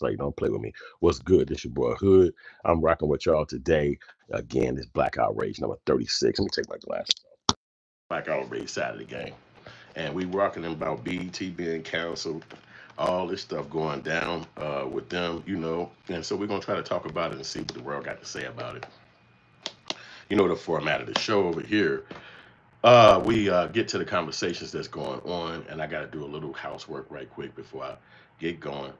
like, don't play with me. What's good? This your boy Hood. I'm rocking with y'all today. Again, this Black Outrage number 36. Let me take my glasses off. Black Outrage side of the game. And we rocking about BET being canceled, all this stuff going down with them, you know. And so we're going to try to talk about it and see what the world got to say about it. You know the format of the show over here. We get to the conversations that's going on, and I got to do a little housework right quick before I get going.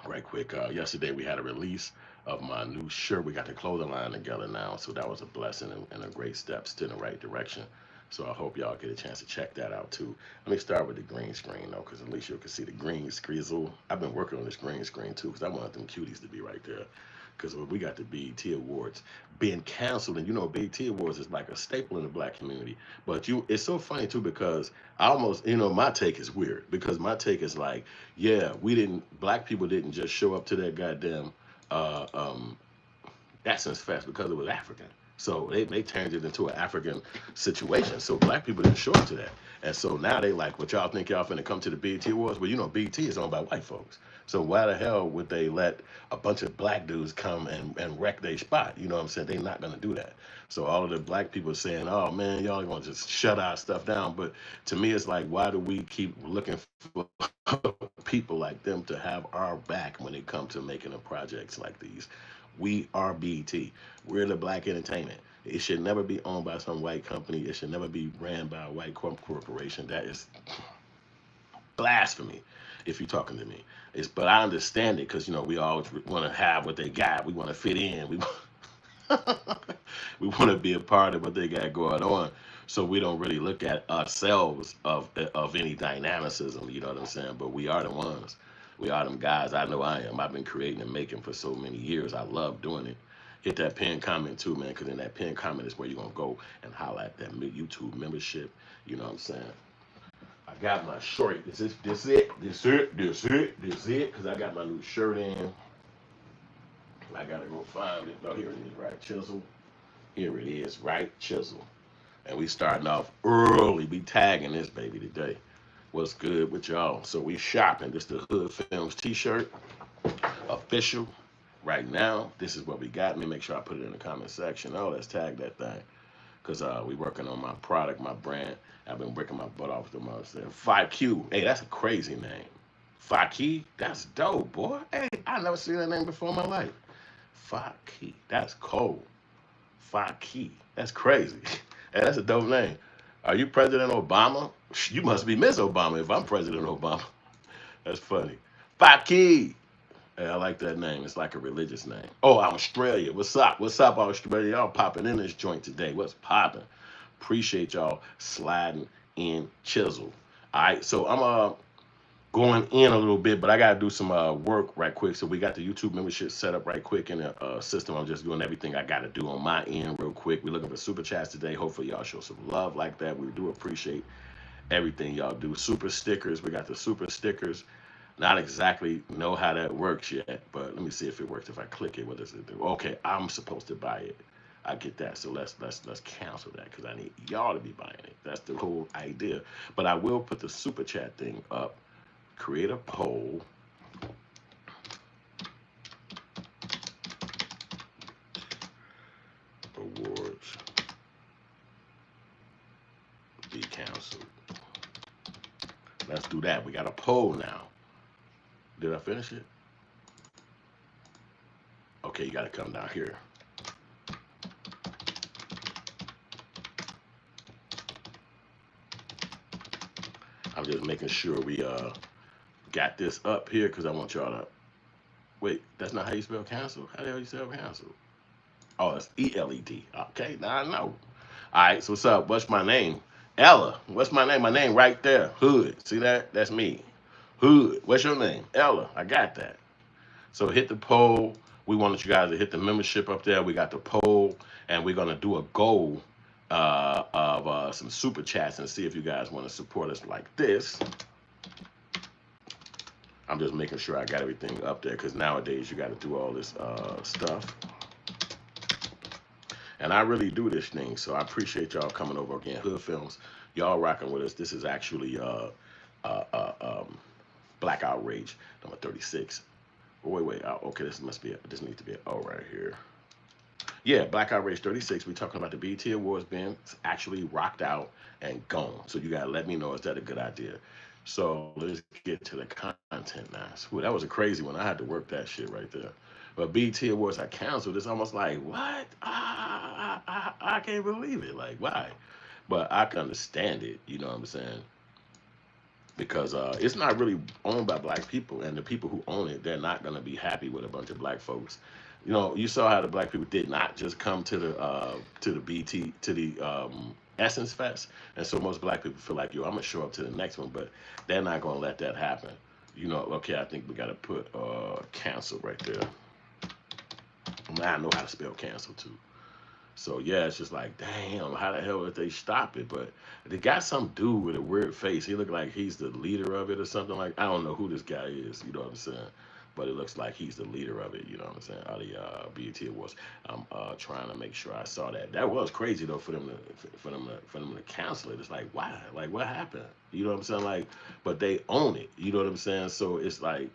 Right quick. Yesterday we had a release of my new shirt. We got the clothing line together now, so that was a blessing and a great steps in the right direction. So I hope y'all get a chance to check that out too. Let me start with the green screen though, because at least you can see the green screen. I've been working on this green screen too, because I want them cuties to be right there. Because we got the BET Awards being canceled, and you know BET Awards is like a staple in the black community. But it's so funny too because I almost, my take is weird because my take is like, yeah, black people didn't just show up to that goddamn uh, um, Essence Fest because it was African. So they turned it into an African situation. So black people didn't show up to that. And so now they like, what y'all think y'all finna come to the BET Awards? Well, BET is owned by white folks. So why the hell would they let a bunch of black dudes come and wreck their spot? You know what I'm saying? They're not gonna do that. So all of the black people are saying, oh man, y'all are gonna just shut our stuff down. But to me, it's like, why do we keep looking for people like them to have our back when it comes to making a projects like these? We are BT. We're the black entertainment. It should never be owned by some white company. It should never be ran by a white corporation. That is blasphemy if you're talking to me. But I understand it because we always want to have what they got. We want to fit in. We want to be a part of what they got going on. So we don't really look at ourselves of any dynamicism. You know what I'm saying? But we are the ones. We are them guys. I know I am. I've been creating and making for so many years. I love doing it. Hit that pin comment too, man, because in that pin comment is where you're going to go and highlight that YouTube membership. You know what I'm saying? I got my shirt. This it, because I got my new shirt in. I got to go find it. Oh, here it is, right? Chisel. Here it is, right? Chisel. And we starting off early. We tagging this baby today. What's good with y'all? So we shopping. This the Hood Films t-shirt. Official. Right now, this is what we got. Let me make sure I put it in the comment section. Oh, let's tag that thing. Because we working on my product, my brand. I've been working my butt off the most. 5Q. Hey, that's a crazy name. 5Q? That's dope, boy. Hey, I never seen that name before in my life. 5Q. That's cold. 5Q. That's crazy. Hey, that's a dope name. Are you President Obama? You must be Miss Obama if I'm President Obama. That's funny. 5Q. Hey, I like that name. It's like a religious name. Oh, Australia. What's up? What's up, Australia? Y'all popping in this joint today. What's popping? Appreciate y'all sliding in chisel. All right, so I'm going in a little bit, but I gotta do some work right quick. So we got the YouTube membership set up right quick in the system. I'm just doing everything I gotta do on my end real quick. We're looking for super chats today. Hopefully y'all show some love like that. We do appreciate everything y'all do. Super stickers. We got the super stickers. Not exactly know how that works yet, but let me see if it works. If I click it, what does it do? Okay, I'm supposed to buy it. I get that. So let's cancel that because I need y'all to be buying it. That's the whole idea. But I will put the super chat thing up. Create a poll. Awards be canceled. Let's do that. We got a poll now. Did I finish it? Okay, you got to come down here. I'm just making sure we got this up here because I want y'all to. Wait, that's not how you spell cancel? How the hell you spell cancel? Oh, it's ELED. Okay, now I know. All right, so what's up? What's my name? Ella. What's my name? My name right there. Hood. See that? That's me. Hood. What's your name? Ella. I got that. So hit the poll. We wanted you guys to hit the membership up there. We got the poll, and we're gonna do a goal of some super chats and see if you guys want to support us like this. I'm just making sure I got everything up there because nowadays you got to do all this stuff. And I really do this thing, so I appreciate y'all coming over again. Hood Films, y'all rocking with us. This is actually Black Outrage, number 36. Oh, wait. Okay, this needs to be an O right here. Yeah, Black Outrage 36. We're talking about the BET Awards being actually rocked out and gone. So you gotta let me know, is that a good idea? So let's get to the content now. Ooh, that was a crazy one. I had to work that shit right there. But BET Awards are canceled. It's almost like, what? I can't believe it. Like, why? But I can understand it. You know what I'm saying? Because it's not really owned by black people, and the people who own it, they're not going to be happy with a bunch of black folks. You know, you saw how the black people did not just come to the BT to the Essence Fest, and so most black people feel like, yo, I'm gonna show up to the next one, but they're not gonna let that happen. You know, okay, I think we gotta put cancel right there. I know how to spell cancel too. So yeah, it's just like, damn, how the hell did they stop it? But they got some dude with a weird face. He looked like he's the leader of it or something like. I don't know who this guy is. You know what I'm saying? But it looks like he's the leader of it. You know what I'm saying? Out of the BET Awards. I'm trying to make sure I saw that. That was crazy though for them to cancel it. It's like, why? Like, what happened? You know what I'm saying? Like, but they own it. You know what I'm saying? So it's like,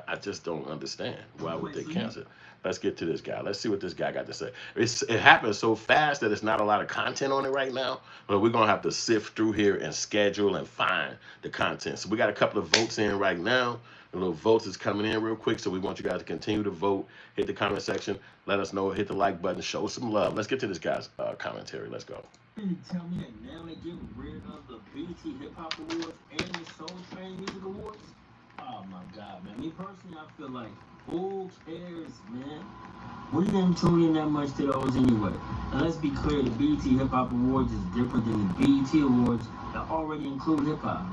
I just don't understand why would they cancel it. Let's get to this guy. Let's see what this guy got to say. It happened so fast that it's not a lot of content on it right now, but we're going to have to sift through here and schedule and find the content. So we got a couple of votes in right now. The little votes is coming in real quick, so we want you guys to continue to vote. Hit the comment section. Let us know. Hit the like button. Show some love. Let's get to this guy's commentary. Let's go. Can you tell me that now they get rid of the BET Hip Hop Awards and the Soul Train Music Awards? Oh my God, man. Me personally, I feel like, who cares, man? We didn't tune in that much to those anyway. And let's be clear, the BET Hip Hop Awards is different than the BET Awards that already include hip hop.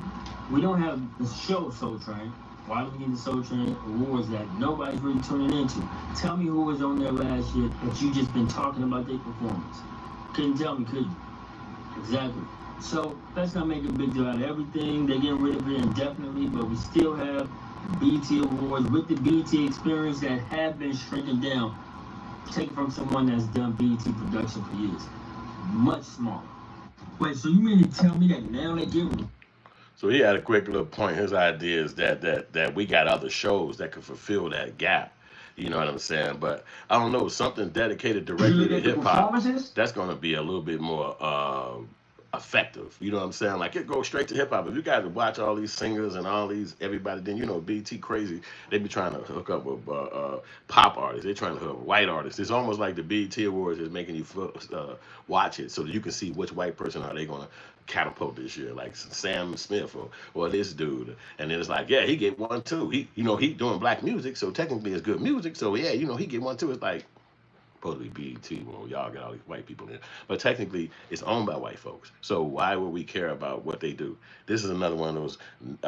We don't have the show Soul Train. Why do we need the Soul Train Awards that nobody's really tuning into? Tell me who was on there last year that you just been talking about their performance. Couldn't tell me, could you? Exactly. So let's not make a big deal out of everything. They're getting rid of it indefinitely, but we still have BET Awards with the BET experience that have been shrinking down. Taken from someone that's done BET production for years. Much smaller. Wait, so you mean to tell me that now they get rid? So he had a quick little point. His idea is that we got other shows that could fulfill that gap. You know what I'm saying? But I don't know, something dedicated directly to hip hop, that's going to be a little bit more effective. You know what I'm saying? Like, it goes straight to hip hop. If you guys watch all these singers and all these everybody, then you know BT crazy. They be trying to hook up with pop artists. They're trying to hook up with white artists. It's almost like the BT Awards is making you watch it so that you can see which white person are they going to catapult this year, like Sam Smith or this dude. And then it's like, yeah, he get one too. He doing black music, so technically it's good music. So yeah, he get one too. It's like, supposed to be BET, well, y'all got all these white people in it. But technically, it's owned by white folks. So why would we care about what they do? This is another one of those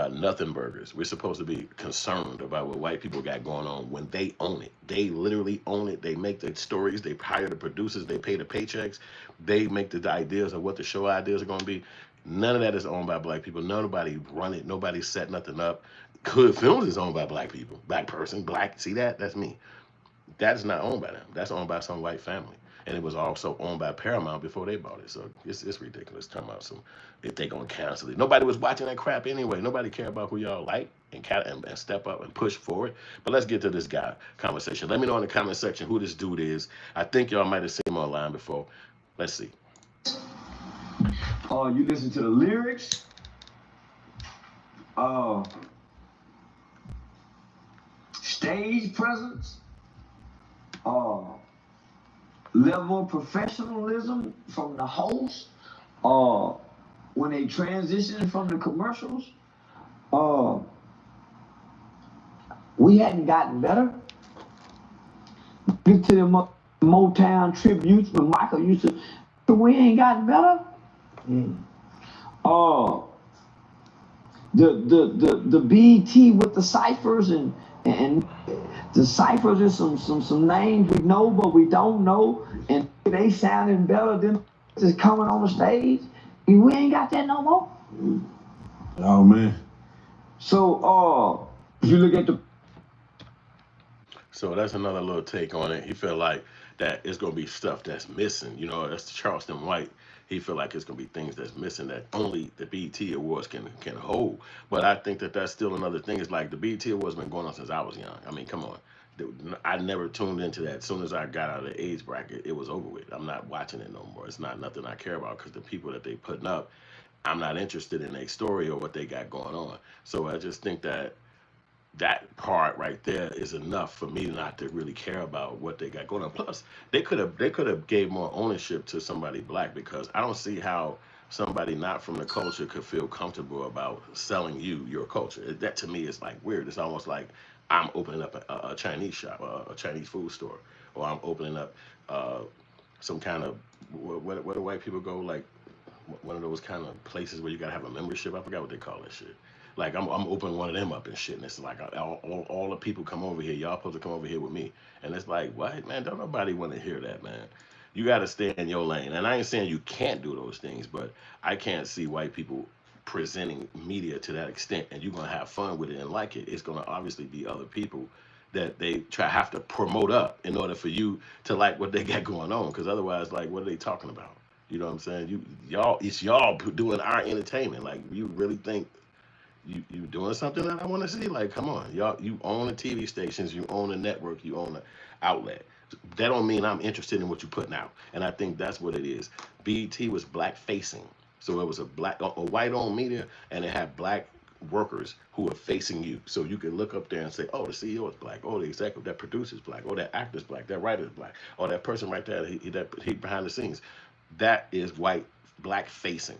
nothing burgers. We're supposed to be concerned about what white people got going on when they own it. They literally own it. They make the stories. They hire the producers. They pay the paychecks. They make the ideas of what the show ideas are going to be. None of that is owned by black people. Nobody run it. Nobody set nothing up. HoodFilms is owned by black people. Black person, black. See that? That's me. That is not owned by them. That's owned by some white family. And it was also owned by Paramount before they bought it. So it's ridiculous talking about if they going to cancel it. Nobody was watching that crap anyway. Nobody care about who y'all like and step up and push forward. But let's get to this guy conversation. Let me know in the comment section who this dude is. I think y'all might have seen him online before. Let's see. Oh, you listen to the lyrics? Stage presence? Level of professionalism from the host, when they transition from the commercials, we hadn't gotten better. Get to the Motown tributes when Michael used to, we ain't gotten better. The BET with the ciphers and the ciphers is some names we know but we don't know, and they sounding better than just coming on the stage. We ain't got that no more. Oh man. So if you look at the So that's another little take on it. He felt like that it's gonna be stuff that's missing. That's Charleston White. he feel like it's gonna be things that's missing that only the BET Awards can hold. But I think that that's still another thing. It's like the BET Awards been going on since I was young. I mean, come on. I never tuned into that. As soon as I got out of the age bracket, it was over with. I'm not watching it no more. It's not nothing I care about because the people that they putting up, I'm not interested in their story or what they got going on. So I just think that that part right there is enough for me not to really care about what they got going on. Plus, they could have gave more ownership to somebody black because I don't see how somebody not from the culture could feel comfortable about selling you your culture. That to me is like weird. It's almost like I'm opening up a Chinese shop, a Chinese food store, or I'm opening up uh, some kind of where do white people go like one of those kind of places where you gotta have a membership. I forgot what they call that shit. Like I'm opening one of them up and shit, and it's like all the people come over here. Y'all supposed to come over here with me, and it's like what, man? Don't nobody want to hear that, man. You got to stay in your lane. And I ain't saying you can't do those things, but I can't see white people presenting media to that extent, and you're gonna have fun with it and like it. It's gonna obviously be other people that they try have to promote up in order for you to like what they got going on, because otherwise, like, what are they talking about? You know what I'm saying? Y'all, it's y'all doing our entertainment. Like, you really think you doing something that I want to see? Like, come on, y'all. You own the TV stations, you own the network, you own the outlet. That don't mean I'm interested in what you're putting out. And I think that's what it is. BET was black facing, so it was a white owned media, and it had black workers who are facing you. So you can look up there and say, oh, the CEO is black. Oh, the executive, that producer's black. Oh, that actor's black. That writer's black. Oh, that person right there, he behind the scenes. That is white, black facing.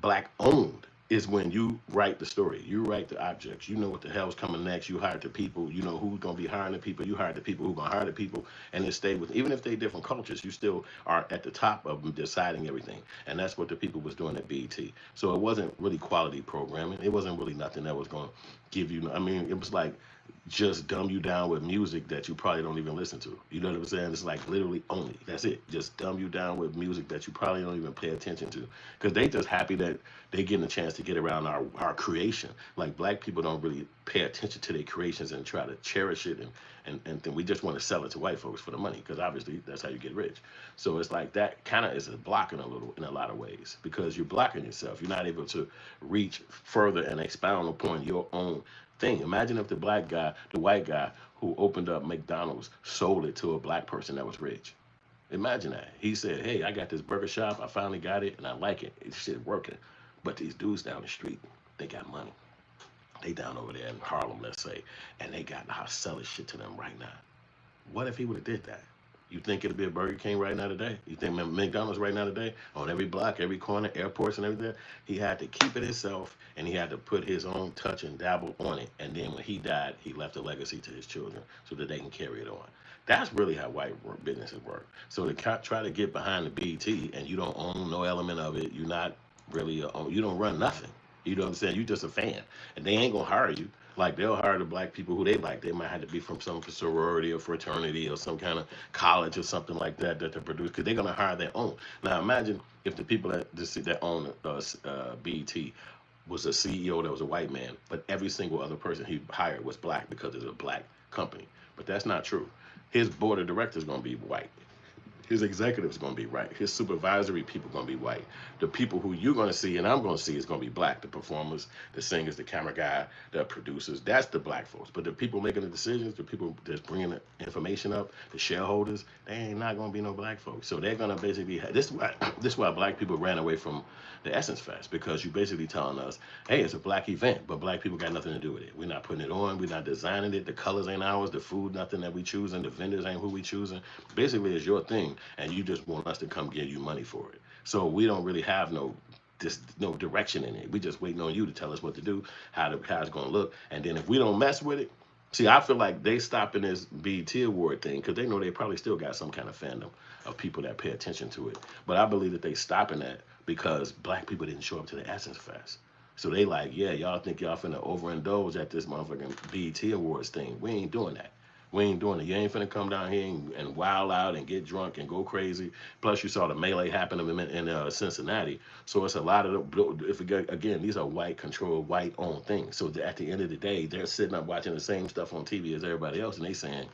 Black owned is when you write the story, you write the objects, you know what the hell's coming next, you hire the people, you know who's gonna be hiring the people, you hire the people who gonna hire the people, and then stay with, even if they different cultures, you still are at the top of deciding everything. And that's what the people was doing at BET. So it wasn't really quality programming, it wasn't really nothing that was gonna give you, I mean, it was like just dumb you down with music that you probably don't even listen to. You know what I'm saying? It's like literally only. That's it. Just dumb you down with music that you probably don't even pay attention to. Because they just happy that they getting a chance to get around our creation. Like black people don't really pay attention to their creations and try to cherish it and then we just want to sell it to white folks for the money because obviously that's how you get rich. So it's like that kind of is a blocking in a lot of ways because you're blocking yourself. You're not able to reach further and expound upon your own thing. Imagine if the black guy, the white guy who opened up McDonald's sold it to a black person that was rich. Imagine that. He said, hey, I got this burger shop. I finally got it and I like it. It's shit working. But these dudes down the street, they got money. They down over there in Harlem, let's say, and they got how sell this shit to them right now. What if he would have did that? You think it'd be a Burger King right now today? You think McDonald's right now today? On every block, every corner, airports and everything? He had to keep it himself and he had to put his own touch and dabble on it. And then when he died, he left a legacy to his children so that they can carry it on. That's really how white businesses work. So to try to get behind the BT and you don't own no element of it, you're not really, you don't run nothing. You know what I'm saying? You're just a fan. And they ain't going to hire you. Like they'll hire the black people who they like. They might have to be from some sorority or fraternity or some kind of college or something like that that they produce because they're gonna hire their own. Now imagine if the people that own BET was a CEO that was a white man, but every single other person he hired was black because it's a black company. But that's not true. His board of directors gonna be white. His executives going to be white. His supervisory people going to be white. The people who you're going to see and I'm going to see is going to be black. The performers, the singers, the camera guy, the producers. That's the black folks. But the people making the decisions, the people that's bringing the information up, the shareholders, they ain't not going to be no black folks. So they're going to basically, this is why black people ran away from the Essence Fest, because you're basically telling us, hey, it's a black event, but black people got nothing to do with it. We're not putting it on. We're not designing it. The colors ain't ours. The food, nothing that we choosing. The vendors ain't who we choosing. Basically, it's your thing, and you just want us to come give you money for it. So we don't really have no direction in it. We just waiting on you to tell us what to do, how it's going to look, and then if we don't mess with it, see, I feel like they stopping this BET award thing because they know they probably still got some kind of fandom of people that pay attention to it. But I believe that they stopping that because black people didn't show up to the Essence Fest. So they like, yeah, y'all think y'all finna overindulge at this motherfucking BET Awards thing. We ain't doing that. We ain't doing it. You ain't finna come down here and wild out and get drunk and go crazy. Plus, you saw the melee happen in Cincinnati. So it's a lot of, again, these are white controlled, white owned things. So at the end of the day, they're sitting up watching the same stuff on TV as everybody else, and they saying,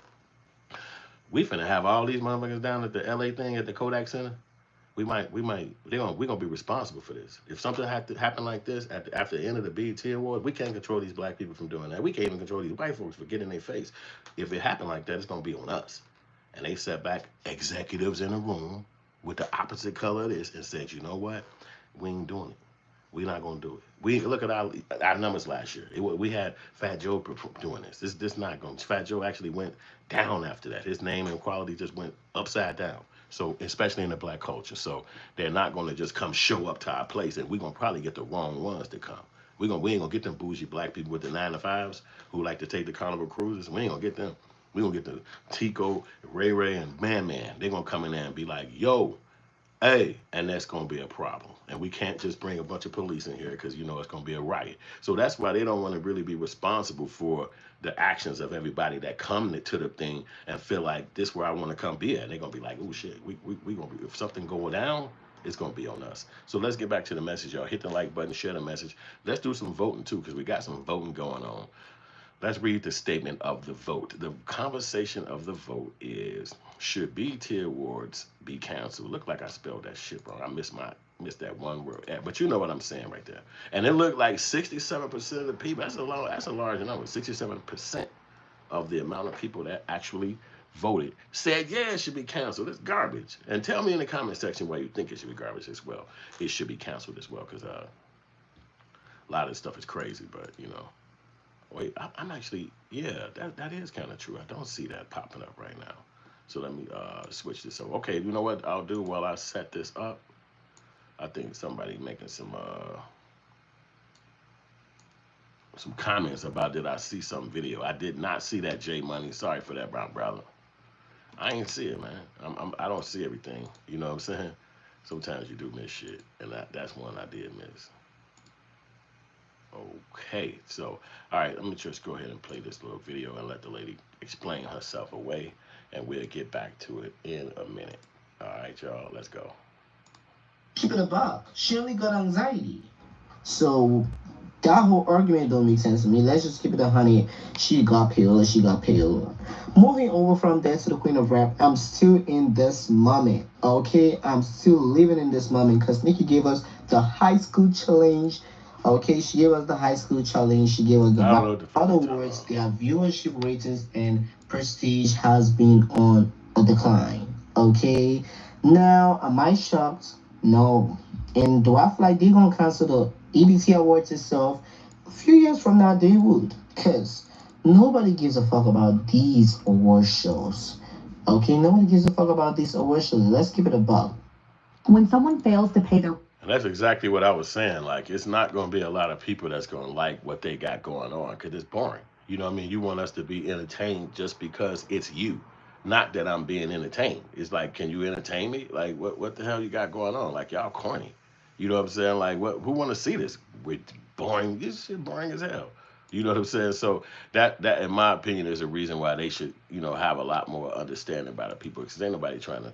we finna have all these motherfuckers down at the LA thing at the Kodak Center. we're gonna be responsible for this. If something had to happen like this after the end of the BET Award, we can't control these black people from doing that. We can't even control these white folks for getting in their face. If it happened like that, it's gonna be on us. And they sat back, executives in a room with the opposite color of this, and said, you know what, we ain't doing it. We're not gonna do it. We look at our numbers last year. We had Fat Joe doing this. This not going. Fat Joe actually went down after that. His name and quality just went upside down. So especially in the black culture. So they're not gonna just come show up to our place, and we're gonna probably get the wrong ones to come. We ain't gonna get them bougie black people with the 9 to 5s who like to take the Carnival cruises. We ain't gonna get them. We gonna get the Tico, Ray Ray, and Man Man. They're gonna come in there and be like, yo, hey, and that's going to be a problem. And we can't just bring a bunch of police in here because you know it's going to be a riot. So that's why they don't want to really be responsible for the actions of everybody that come to the thing and feel like this where I want to come be at. And they're going to be like, oh shit, we going to be, if something going down, it's going to be on us. So let's get back to the message, y'all. Hit the like button, share the message. Let's do some voting too because we got some voting going on. Let's read the statement of the vote. The conversation of the vote is, should BET Awards be canceled? Look like I spelled that shit wrong. I missed that one word. But you know what I'm saying right there. And it looked like 67% of the people, that's a large number. 67% of the amount of people that actually voted said, yeah, it should be canceled. It's garbage. And tell me in the comment section why you think it should be garbage as well. It should be canceled as well, because a lot of this stuff is crazy, but you know. Wait, I'm actually, yeah, that is kind of true. I don't see that popping up right now. So let me switch this up. Okay, you know what I'll do while I set this up? I think somebody making some comments about did I see some video. I did not see that, J Money. Sorry for that, brown brother. I ain't see it, man. I don't see everything. You know what I'm saying? Sometimes you do miss shit, and that's one I did miss. Okay, so, all right, let me just go ahead and play this little video and let the lady explain herself away, and we'll get back to it in a minute. All right, y'all, let's go. Keep it a buck. She only got anxiety. So that whole argument don't make sense to me. Let's just keep it a honey. She got pale. She got pale. Moving over from there to the Queen of Rap, I'm still in this moment. Okay, I'm still living in this moment because Nikki gave us the high school challenge. Okay, she gave us the high school challenge. She gave us the other words. Their viewership ratings and prestige has been on a decline. Okay, now am I shocked? No. And do I feel like they're gonna cancel the EBT Awards itself? A few years from now, they would, cause nobody gives a fuck about these award shows. Okay, nobody gives a fuck about these award shows. Let's keep it a buck. When someone fails to pay their And that's exactly what I was saying. Like, it's not going to be a lot of people that's going to like what they got going on because it's boring. You know what I mean? You want us to be entertained just because it's you. Not that I'm being entertained. It's like, can you entertain me? Like, what the hell you got going on? Like, y'all corny. You know what I'm saying? Like, who want to see this? With boring, this shit boring as hell. You know what I'm saying? So that in my opinion is a reason why they should, you know, have a lot more understanding about the people because ain't nobody trying to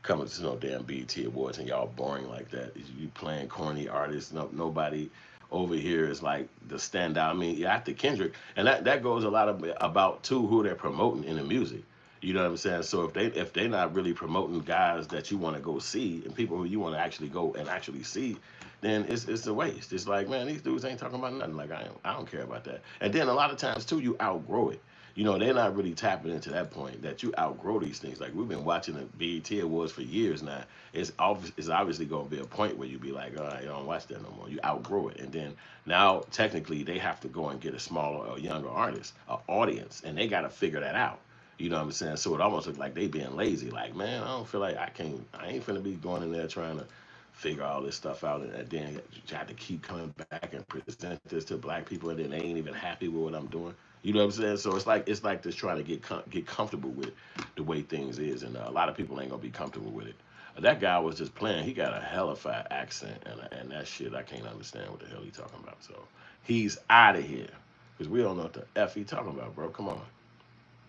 coming to no damn BET Awards and y'all boring like that. You playing corny artists. Nobody over here is like the standout. I mean, yeah, after Kendrick, and that goes a lot about too who they're promoting in the music. You know what I'm saying? So if they're not really promoting guys that you want to go see and people who you want to actually go and actually see, then it's a waste. It's like, man, these dudes ain't talking about nothing. Like I don't care about that. And then a lot of times too, you outgrow it. You know, they're not really tapping into that point that you outgrow these things. Like we've been watching the BET Awards for years now. It's obviously going to be a point where you be like, all right, you don't watch that no more. You outgrow it, and then now technically they have to go and get a smaller or younger artist, an audience, and they got to figure that out. You know what I'm saying? So it almost looks like they being lazy. Like, man, I don't feel like I ain't finna be going in there trying to figure all this stuff out and then try to keep coming back and present this to black people and then they ain't even happy with what I'm doing. You know what I'm saying? So it's like just trying to get comfortable with the way things is, and a lot of people ain't gonna be comfortable with it. That guy was just playing. He got a hellified accent, and that shit I can't understand what the hell he talking about. So he's out of here because we don't know what the f he talking about, bro. Come on.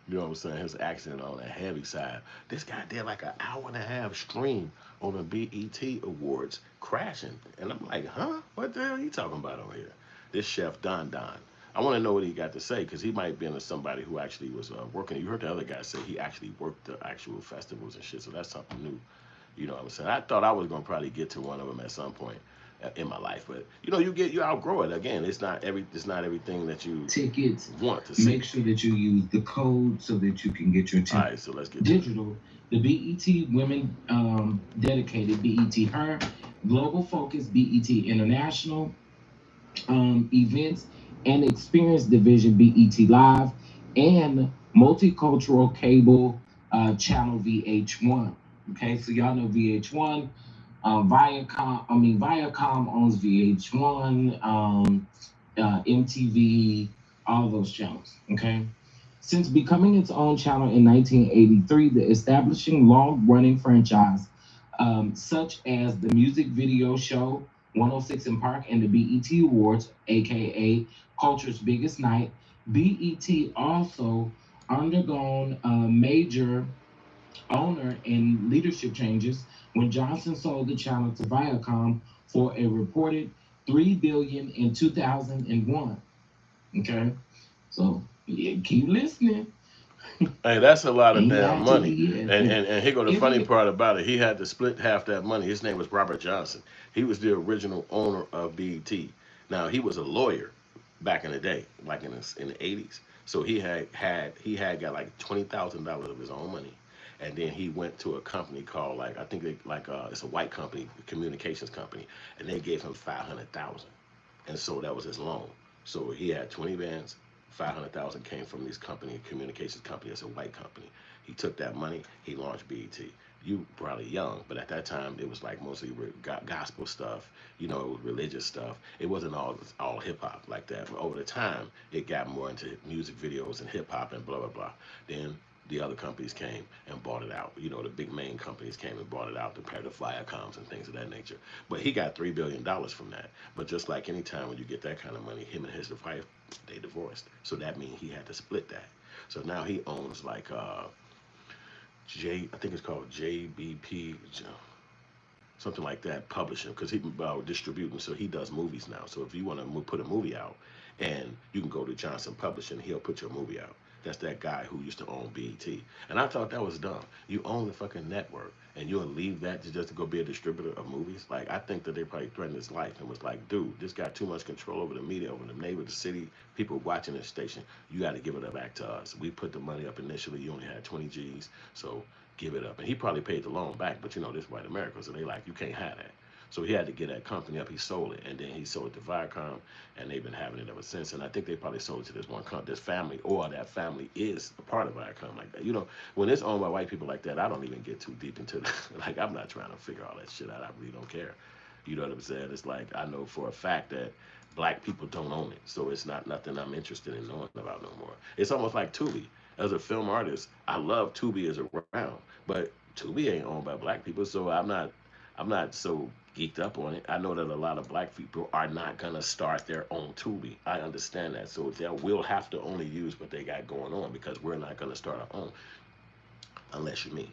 You know what I'm saying? His accent on the heavy side. This guy did like an hour-and-a-half stream on the BET Awards crashing. And I'm like, huh? What the hell are you talking about over here? This chef Don Don. I want to know what he got to say because he might be into somebody who actually was working. You heard the other guy say he actually worked the actual festivals and shit. So that's something new. You know what I'm saying? I thought I was gonna probably get to one of them at some point in my life, but you outgrow it. Again, it's not everything that you Tickets. want to see. Make sure that you use the code so that you can get your All ticket. right, so let's get to it. Digital. The BET Women dedicated BET Her Global Focus BET International Events and Experience Division BET Live and Multicultural Cable Channel VH1. Okay, so y'all know VH1. Viacom owns VH1, MTV, all those channels. Okay. Since becoming its own channel in 1983, the establishing long-running franchise such as the music video show 106 in Park and the BET Awards, aka Culture's Biggest Night, BET also undergone major owner and leadership changes when Johnson sold the channel to Viacom for a reported $3 billion in 2001. Okay, so yeah, keep listening. Hey, that's a lot of Ain't damn lied to money. you yet. And here go the funny Every part about it. He had to split half that money. His name was Robert Johnson. He was the original owner of BET. Now he was a lawyer back in the day, like in the 80s. So he had got like $20,000 of his own money, and then he went to a company called like I think they like it's a white company, communications company, and they gave him 500,000, and so that was his loan. So he had 20 bands. 500,000 came from this company, communications company. It's a white company. He took that money. He launched BET. You probably young, but at that time it was like mostly gospel stuff. It was religious stuff. It wasn't all hip hop like that. But over the time, it got more into music videos and hip hop and blah blah blah. Then the other companies came and bought it out. The big main companies came and bought it out, the pair of Viacoms and things of that nature. But he got $3 billion from that. But just like any time when you get that kind of money, him and his wife, they divorced. So that means he had to split that. So now he owns like I think it's called JBP, something like that, publishing, because he distributing. So he does movies now. So if you want to put a movie out, and you can go to Johnson Publishing, he'll put your movie out. That's that guy who used to own BET. And I thought that was dumb. You own the fucking network, and you'll leave that just to go be a distributor of movies? Like, I think that they probably threatened his life and was like, dude, this got too much control over the media, over the neighbor, the city, people watching this station. You got to give it back to us. We put the money up initially. You only had 20 G's, so give it up. And he probably paid the loan back, but this white America, so they like, you can't have that. So he had to get that company up. He sold it, and then he sold it to Viacom, and they've been having it ever since. And I think they probably sold it to this one company, this family, or that family is a part of Viacom like that. When it's owned by white people like that, I don't even get too deep into it. Like, I'm not trying to figure all that shit out. I really don't care. You know what I'm saying? It's like, I know for a fact that black people don't own it, so it's not nothing I'm interested in knowing about no more. It's almost like Tubi. As a film artist, I love Tubi as around, but Tubi ain't owned by black people, so I'm not so geeked up on it. I know that a lot of black people are not gonna start their own Tubi. I understand that, so they will have to only use what they got going on because we're not gonna start our own unless you're me.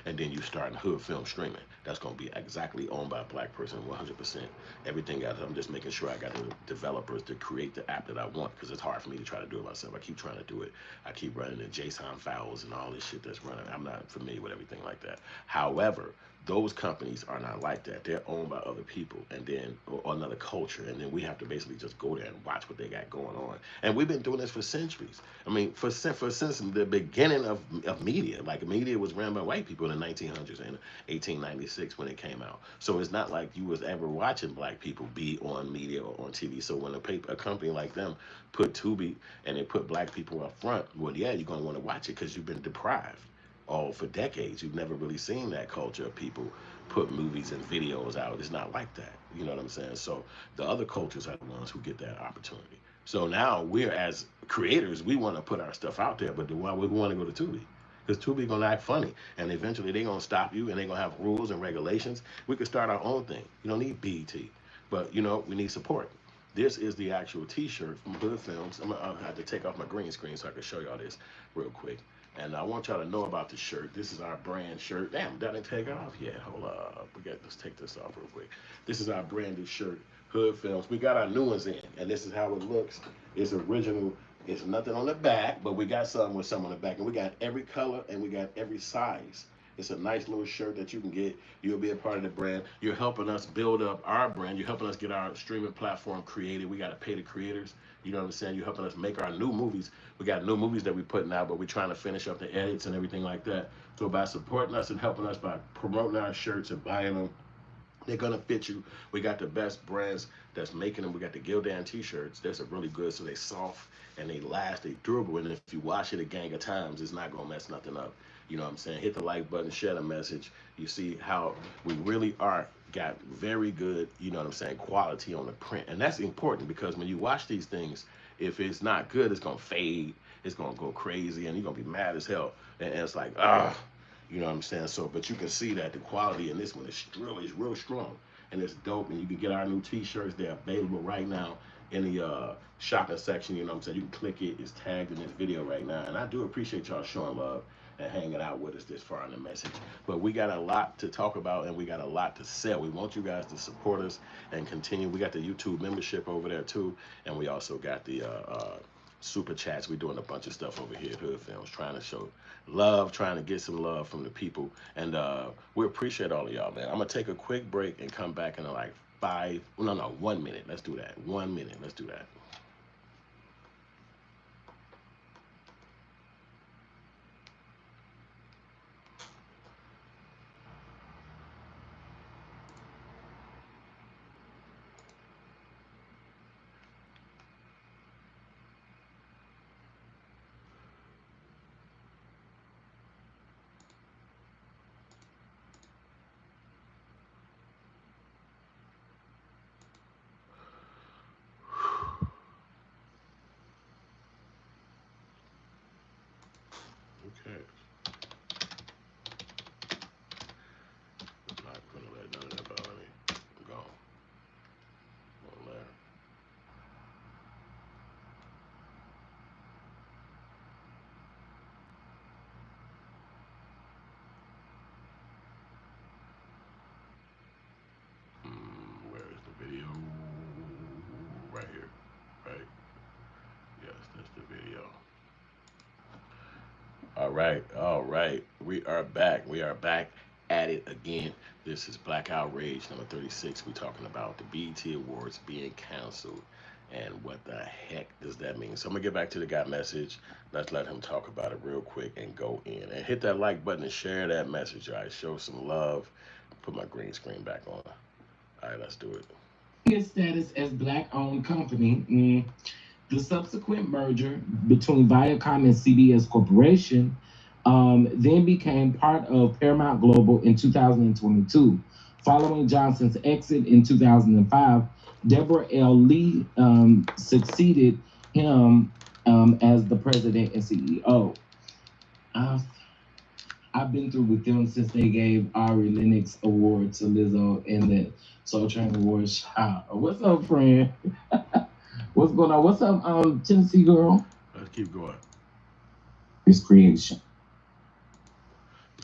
And then you start Hood Film streaming. That's gonna be exactly owned by a black person, 100%. Everything else, I'm just making sure I got the developers to create the app that I want because it's hard for me to try to do it myself. I keep trying to do it. I keep running the JSON files and all this shit that's running. I'm not familiar with everything like that. However, those companies are not like that. They're owned by other people and then or another culture, and then we have to basically just go there and watch what they got going on. And we've been doing this for centuries. I mean, since the beginning of media. Like, media was ran by white people in the 1900s and 1896 when it came out. So it's not like you was ever watching black people be on media or on TV. So when a company like them put Tubi and they put black people up front, well, yeah, you're gonna want to watch it because you've been deprived all for decades. You've never really seen that culture of people put movies and videos out. It's not like that. You know what I'm saying? So the other cultures are the ones who get that opportunity. So now we're, as creators, we want to put our stuff out there, but we want to go to Tubi? Because Tubi gonna act funny, and eventually they gonna stop you, and they gonna have rules and regulations. We could start our own thing. You don't need BET, but we need support. This is the actual T-shirt from Hood Films. I have to take off my green screen so I can show y'all this real quick. And I want y'all to know about the shirt. This is our brand shirt. Damn, that didn't take off yet. Hold up. Let's take this off real quick. This is our branded shirt, Hood Films. We got our new ones in, and this is how it looks. It's original. It's nothing on the back, but we got some with some on the back. And we got every color, and we got every size It's a nice little shirt that you can get. You'll be a part of the brand. You're helping us build up our brand. You're helping us get our streaming platform created. We got to pay the creators. You know what I'm saying? You're helping us make our new movies. We got new movies that we're putting out, but we're trying to finish up the edits and everything like that. So by supporting us and helping us by promoting our shirts and buying them, they're gonna fit you. We got the best brands that's making them. We got the Gildan t-shirts. They're really good, so they soft and they last, they durable. And if you wash it a gang of times, it's not gonna mess nothing up. You know what I'm saying? Hit the like button, share the message. You see how we really are got very good, you know what I'm saying, quality on the print. And that's important because when you watch these things, if it's not good, it's gonna fade, it's gonna go crazy, and you're gonna be mad as hell. And it's like, ah, you know what I'm saying? So, but you can see that the quality in this one is real strong, and it's dope. And you can get our new T-shirts. They're available right now in the shopping section. You know what I'm saying? You can click it. It's tagged in this video right now. And I do appreciate y'all showing love and hanging out with us this far in the message. But we got a lot to talk about, and we got a lot to sell. We want you guys to support us and continue. We got the YouTube membership over there too, and we also got the super chats. We're doing a bunch of stuff over here at HoodFilms, trying to show love, trying to get some love from the people. And we appreciate all of y'all, man. I'm gonna take a quick break and come back in like 1 minute. Let's do that. 1 minute. Let's do that. Okay. I'm not gonna let none of that bother me. I'm gone. Won't let her. Where is the video? Right here. Right? Yes, that's the video. All right. We are back. We are back at it again. This is Black Outrage number 36. We're talking about the BET Awards being canceled and what the heck does that mean? So I'm gonna get back to the guy message. Let's let him talk about it real quick and go in. And hit that like button and share that message. All right, show some love. Put my green screen back on. All right, let's do it. Its status as black-owned company. The subsequent merger between Viacom and CBS Corporation then became part of Paramount Global in 2022. Following Johnson's exit in 2005, Deborah L. Lee succeeded him as the president and CEO. I've been through with them since they gave Ari Lennox Award to Lizzo and the Soul Train Awards. What's up, friend? What's going on? What's up, Tennessee girl? Let's keep going. It's creation.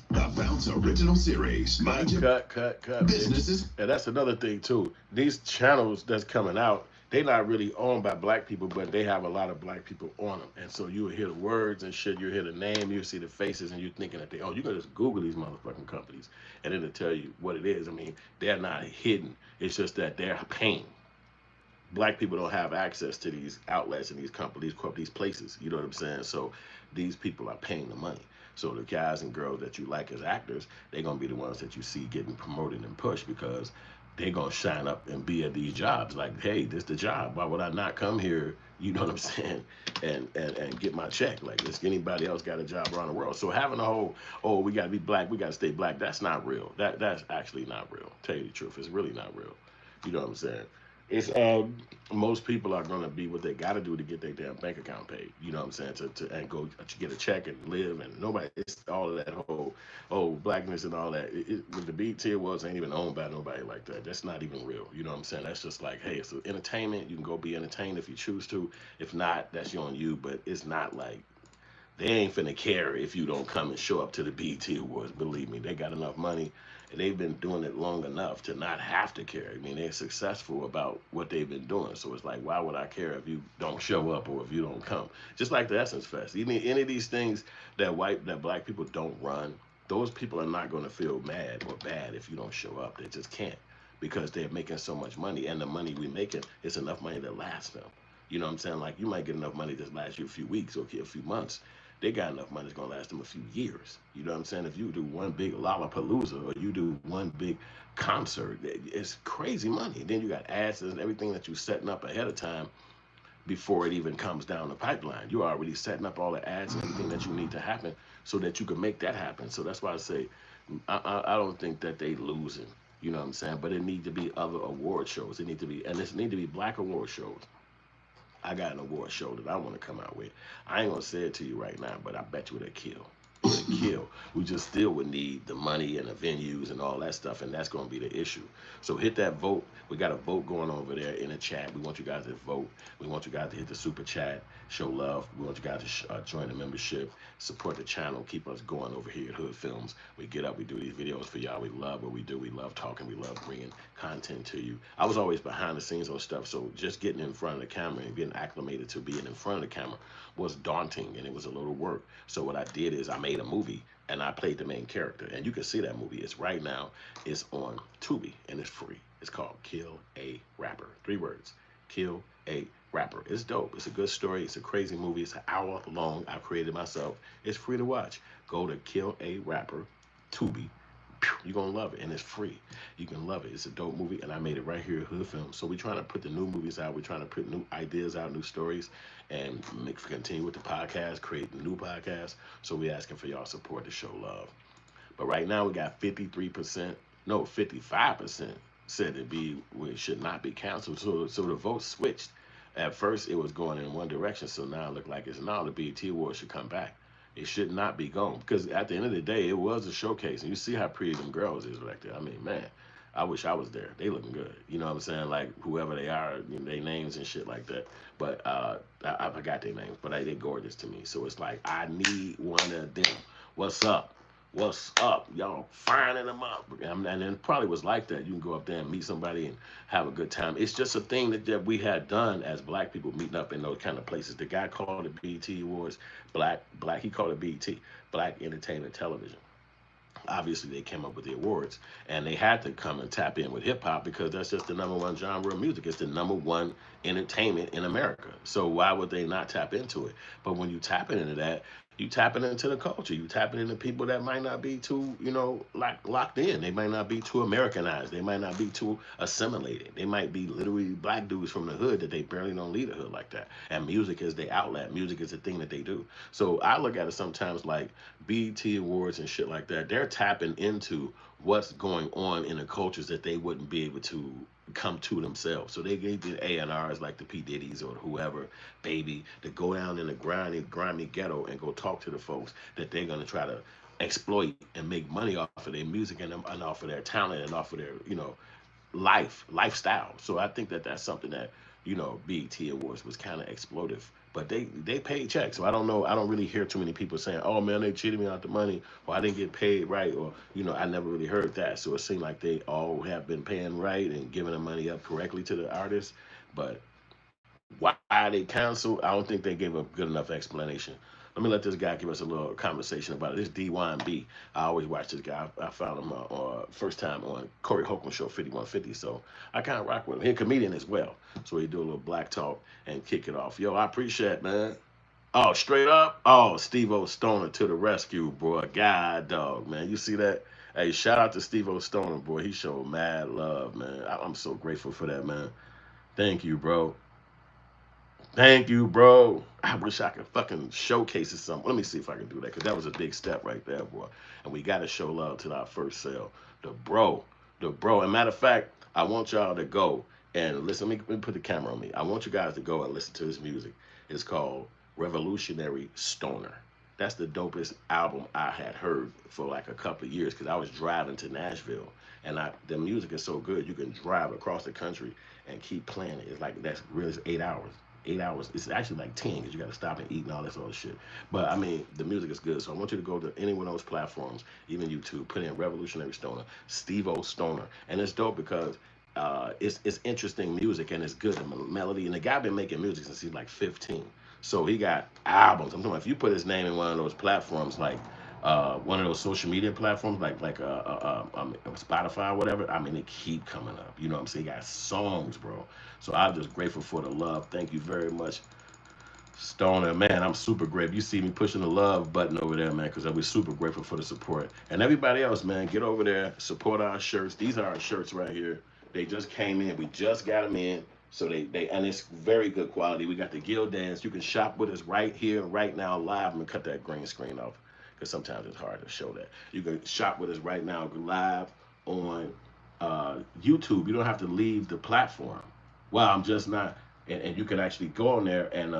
The Bounce original series. Mind your Cut. businesses. And that's another thing too. These channels that's coming out, they not really owned by black people, but they have a lot of black people on them. And so you hear the words and shit, you hear the name, you see the faces, and you're thinking that you can just Google these motherfucking companies, and it'll tell you what it is. I mean, they're not hidden. It's just that they're paying. Black people don't have access to these outlets and these companies, these places. You know what I'm saying? So these people are paying the money. So the guys and girls that you like as actors, they're gonna be the ones that you see getting promoted and pushed because they're gonna shine up and be at these jobs. Like, hey, this the job. Why would I not come here? You know what I'm saying? And get my check. Like this, anybody else got a job around the world. So having a whole, oh, we gotta be black, we gotta stay black. That's not real. That's actually not real. Tell you the truth, it's really not real. You know what I'm saying? It's most people are gonna be what they gotta do to get their damn bank account paid. You know what I'm saying? To and go to get a check and live, and nobody. It's all of that whole blackness and all that. With the BET Awards ain't even owned by nobody like that. That's not even real. You know what I'm saying? That's just like, hey, it's entertainment. You can go be entertained if you choose to. If not, that's on you. But it's not like they ain't finna care if you don't come and show up to the BET Awards. Believe me, they got enough money. And they've been doing it long enough to not have to care. I mean, they're successful about what they've been doing. So it's like, why would I care if you don't show up or if you don't come? Just like the Essence Fest. You mean any of these things that black people don't run, those people are not going to feel mad or bad if you don't show up. They just can't, because they're making so much money, and the money we making is enough money to last them. You know what I'm saying? Like, you might get enough money to last you a few weeks or a few months. They got enough money that's gonna last them a few years. You know what I'm saying? If you do one big Lollapalooza or you do one big concert, it's crazy money. Then you got ads and everything that you're setting up ahead of time before it even comes down the pipeline. You're already setting up all the ads and everything that you need to happen so that you can make that happen. So that's why I say I don't think that they losing. You know what I'm saying? But it need to be other award shows. It need to be, and it need to be black award shows. I got an award show that I want to come out with. I ain't gonna say it to you right now, but I bet you it'll kill. It'll kill. We just still would need the money and the venues and all that stuff, and that's gonna be the issue. So hit that vote. We got a vote going over there in the chat. We want you guys to vote. We want you guys to hit the super chat, show love. We want you guys to join the membership, support the channel, keep us going over here at Hood Films. We get up, we do these videos for y'all. We love what we do. We love talking. We love bringing content to you. I was always behind the scenes on stuff, so just getting in front of the camera and getting acclimated to being in front of the camera was daunting, and it was a little work. So what I did is I made a movie, and I played the main character, and you can see that movie. It's right now. It's on Tubi, and it's free. It's called Kill a Rapper. 3 words. Kill a Rapper. It's dope. It's a good story. It's a crazy movie. It's an hour long. I created myself. It's free to watch. Go to Kill a Rapper, Tubi. You're gonna love it, and it's free. You can love it. It's a dope movie, and I made it right here at Hood Films. So we're trying to put the new movies out. We're trying to put new ideas out, new stories, and continue with the podcast, create new podcasts. So we're asking for y'all support to show love. But right now we got 53%, no, 55% said it should not be canceled. So the vote switched. At first it was going in one direction, so now it look like it's now the BET Awards should come back. It should not be gone, because at the end of the day, it was a showcase, and you see how pretty them girls is right there. I mean, man, I wish I was there. They looking good. You know what I'm saying? Like, whoever they are, you know, their names and shit like that. But I forgot their names, but they gorgeous to me. So it's like, I need one of them. What's up? What's up? Y'all finding them up. And it probably was like that. You can go up there and meet somebody and have a good time. It's just a thing that we had done as black people, meeting up in those kind of places. The guy called it BET Awards, black, he called it BET, Black Entertainment Television. Obviously they came up with the awards, and they had to come and tap in with hip-hop, because that's just the #1 genre of music. It's the #1 entertainment in America. So why would they not tap into it? But when you tapping into that, you tapping into the culture. You tapping into people that might not be too, you know, like locked in. They might not be too Americanized. They might not be too assimilated. They might be literally black dudes from the hood that they barely don't leave the hood like that. And music is their outlet. Music is the thing that they do. So I look at it sometimes like BET Awards and shit like that. They're tapping into what's going on in the cultures that they wouldn't be able to come to themselves. So they gave the A&Rs like the P. Diddy's or whoever, Baby, to go down in the grimy ghetto and go talk to the folks that they're going to try to exploit and make money off of their music and off of their talent and off of their, you know, lifestyle. So I think that that's something that, you know, BET Awards was kind of exploitive, but they paid checks. So I don't know. I don't really hear too many people saying, "Oh man, they cheated me out the money," or "I didn't get paid right," or, you know, I never really heard that. So it seemed like they all have been paying right and giving the money up correctly to the artists. But why they canceled, I don't think they gave a good enough explanation. Let me let this guy give us a little conversation about it. This D1B. I always watch this guy. I found him first time on Corey Holcomb Show 5150. So I kind of rock with him. He's a comedian as well. So he do a little black talk and kick it off. Yo, I appreciate it, man. Oh, straight up. Oh, Steve-O Stoner to the rescue, bro. God dog, man. You see that? Hey, shout out to Steve-O Stoner, boy. He showed mad love, man. I'm so grateful for that, man. Thank you, bro. Thank you, bro. I wish I could fucking showcase it something. Let me see if I can do that, because that was a big step right there, boy. And we got to show love to our first sale. The bro. And matter of fact, I want y'all to go and listen. Let me put the camera on me. I want you guys to go and listen to his music. It's called Revolutionary Stoner. That's the dopest album I had heard for like a couple of years, because I was driving to Nashville, and the music is so good, you can drive across the country and keep playing it. It's like, that's really 8 hours. 8 hours. It's actually like 10, because you got to stop and eat and all this other shit. But I mean, the music is good. So I want you to go to any one of those platforms, even YouTube, put in Revolutionary Stoner, Steve-O Stoner. And it's dope because it's interesting music, and it's good, the melody. And the guy been making music since he's like 15. So he got albums. I'm talking about, if you put his name in one of those platforms like one of those social media platforms like Spotify or whatever. I mean, they keep coming up. You know what I'm saying? He got songs, bro. So I'm just grateful for the love. Thank you very much, Stoner. Man, I'm super grateful. You see me pushing the love button over there, man, because I'll be super grateful for the support. And everybody else, man, get over there, support our shirts. These are our shirts right here. They just came in. We just got them in. So they and it's very good quality. We got the Guild Dance. You can shop with us right here, right now, live. I'm gonna cut that green screen off because sometimes it's hard to show that. You can shop with us right now, live on YouTube. You don't have to leave the platform. Wow, I'm just not. And you can actually go on there and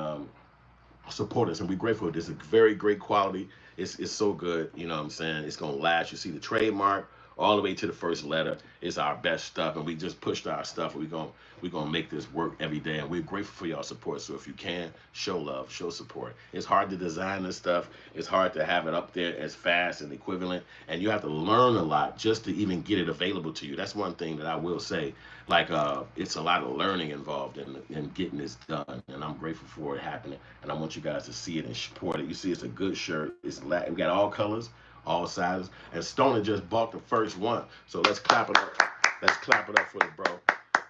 support us, and we're grateful. This is very great quality. It's so good. You know what I'm saying? It's gonna last. You see the trademark all the way to the first letter. It's our best stuff, and we just pushed our stuff. We're gonna make this work every day, and we're grateful for y'all support. So if you can, show love, show support. It's hard to design this stuff. It's hard to have it up there as fast and equivalent, and you have to learn a lot just to even get it available to you. That's one thing that I will say. Like it's a lot of learning involved in getting this done, and I'm grateful for it happening. And I want you guys to see it and support it. You see, it's a good shirt. We got all colors, all sizes, and Stoner just bought the first one. So let's clap it up. Let's clap it up for the bro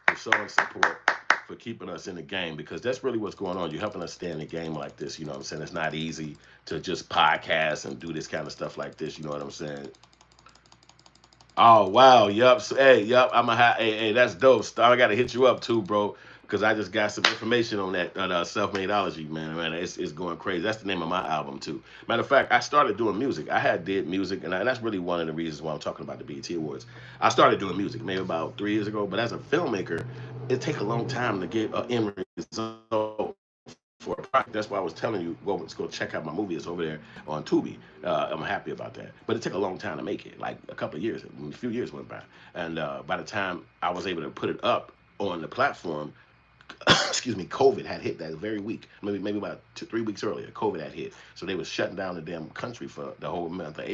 for showing support, for keeping us in the game, because that's really what's going on. You're helping us stay in the game like this. You know what I'm saying? It's not easy to just podcast and do this kind of stuff like this. You know what I'm saying? Oh wow, yup. So, hey, yup. Hey, that's dope. Star, I gotta hit you up too, bro, because I just got some information on that self-madeology, man. Man, it's going crazy. That's the name of my album too. Matter of fact, I started doing music. I had did music, and that's really one of the reasons why I'm talking about the BET Awards. I started doing music maybe about 3 years ago, but as a filmmaker, it take a long time to get an end result for a project. That's why I was telling you, go let's go check out my movie. It's over there on Tubi. I'm happy about that. But it took a long time to make it, like a couple of years. A few years went by, and by the time I was able to put it up on the platform, excuse me, COVID had hit that very week. Maybe about 2 3 weeks earlier, COVID had hit. So they was shutting down the damn country for the whole month of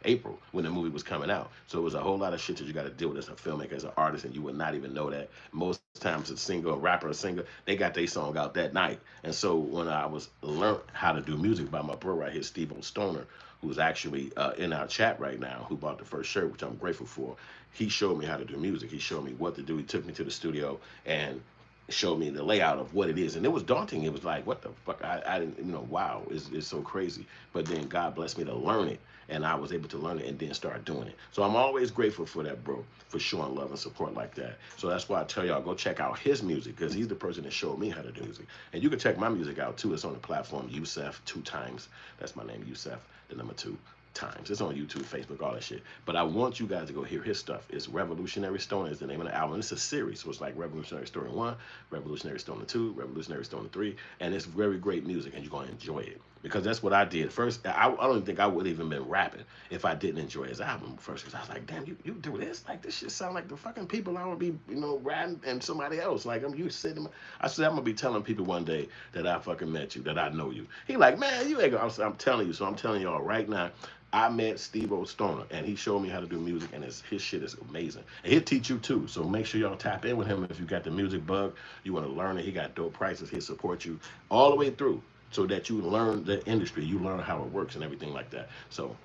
April when the movie was coming out. So it was a whole lot of shit that you got to deal with as a filmmaker, as an artist, and you would not even know that. Most times a singer, a rapper, a singer, they got their song out that night. And so when I was learned how to do music by my bro right here, Steve Stoner, who's actually in our chat right now, who bought the first shirt, which I'm grateful for. He showed me how to do music. He showed me what to do. He took me to the studio and showed me the layout of what it is, and it was daunting. It was like, what the fuck? I didn't, wow, it's so crazy. But then God blessed me to learn it, and I was able to learn it and then start doing it. So I'm always grateful for that, bro, for showing love and support like that. So that's why I tell y'all, go check out his music, because he's the person that showed me how to do music. And you can check my music out too. It's on the platform Yusef 2 times. That's my name, Yusef, the number 2 times. It's on YouTube, Facebook, all that shit. But I want you guys to go hear his stuff. It's Revolutionary Stoner is the name of the album. It's a series, so it's like Revolutionary Stoner 1, Revolutionary Stoner 2, Revolutionary Stoner 3, and it's very great music, and you're gonna enjoy it. Because that's what I did. First, I don't even think I would even been rapping if I didn't enjoy his album first. Because I was like, damn, you do this? Like, this shit sound like the fucking people I would be, rapping and somebody else. Like, I'm used to sitting. I said, I'm gonna be telling people one day that I fucking met you, that I know you. He like, man, you ain't gonna. I'm telling you. So I'm telling y'all right now. I met Steve Stoner, and he showed me how to do music, and his shit is amazing. And he'll teach you too, so make sure y'all tap in with him if you got the music bug, you want to learn it. He got dope prices. He'll support you all the way through, so that you learn the industry, you learn how it works and everything like that. So,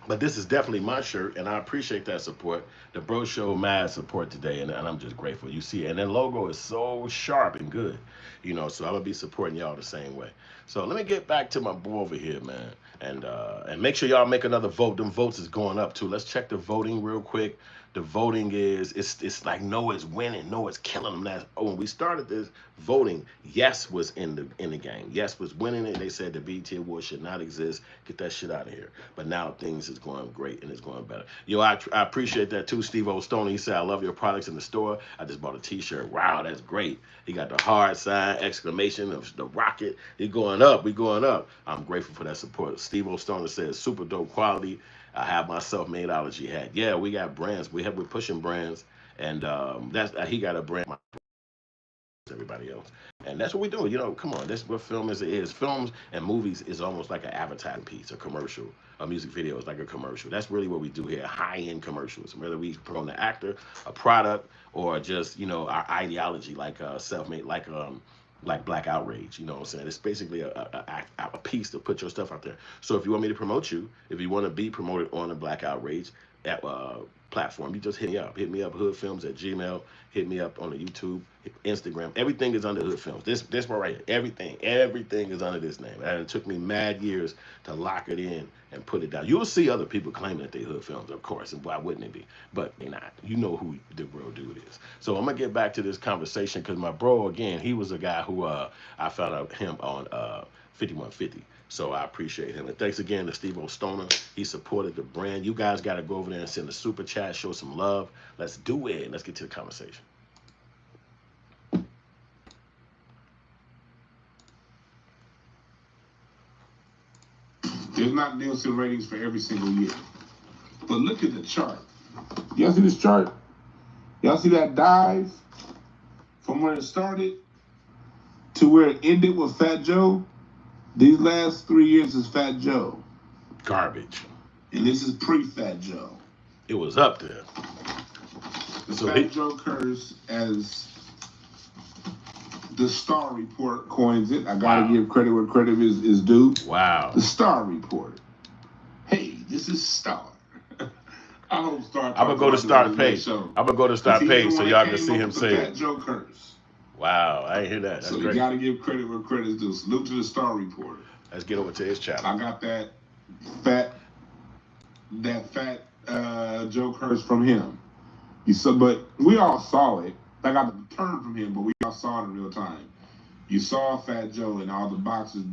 but this is definitely my shirt, and I appreciate that support. The bro show mad support today, and I'm just grateful. You see it, and that logo is so sharp and good, So I'm gonna be supporting y'all the same way. So let me get back to my boy over here, man, and make sure y'all make another vote. Them votes is going up too. Let's check the voting real quick. The voting is it's like no, it's winning, no, it's killing them. That's when we started this voting. Yes was in the game. Yes was winning it. They said the BT Award should not exist. Get that shit out of here. But now things is going great and it's going better. Yo, I appreciate that too, Steve O'Stoney. He said I love your products in the store. I just bought a T-shirt. Wow, that's great. He got the hard sign, exclamation of the rocket. He going up. We going up. I'm grateful for that support. Steve O'Stoney says super dope quality. I have my self-madeology hat. Yeah, we got brands. We're pushing brands, and that's he got a brand. Everybody else, and that's what we do. Come on, that's what film is. Films and movies is almost like an advertising piece, a commercial. A music video is like a commercial. That's really what we do here. High-end commercials. Whether we promote an actor, a product, or just our ideology, like self-made, like like Black Outrage. You know what I'm saying? It's basically a piece to put your stuff out there. So if you want me to promote you, if you want to be promoted on a Black Outrage at, platform, you just hit me up. Hit me up, HoodFilms at Gmail. Hit me up on the YouTube, Instagram. Everything is under HoodFilms. This one right here. Everything is under this name. And it took me mad years to lock it in and put it down. You'll see other people claiming that they HoodFilms, of course, and why wouldn't it be? But they're not. You know who the real dude is. So I'm gonna get back to this conversation because my bro, again, he was a guy who I found out him on 5150. So I appreciate him. And thanks again to Steve O'Stoner. He supported the brand. You guys got to go over there and send a super chat, show some love. Let's do it. Let's get to the conversation. There's not Nielsen ratings for every single year. But look at the chart. Y'all see this chart? Y'all see that dive from where it started to where it ended with Fat Joe? These last 3 years is Fat Joe. Garbage. And this is pre-Fat Joe. It was up there. The So Fat Joe curse, as the Star Report coins it. I gotta give credit where credit is due. Wow. The Star Report. Hey, this is Star. I hope Star. I'm gonna go to Start page. I'm gonna go to Start page so y'all can see him say Fat it. Joe curse. Wow, I ain't hear that. That's so great. You gotta give credit where credit is due. Salute to the Star Report. Let's get over to his channel. I got that fat Joe curse from him. But we all saw it. I got the turn from him, but we all saw it in real time. You saw Fat Joe and all the boxes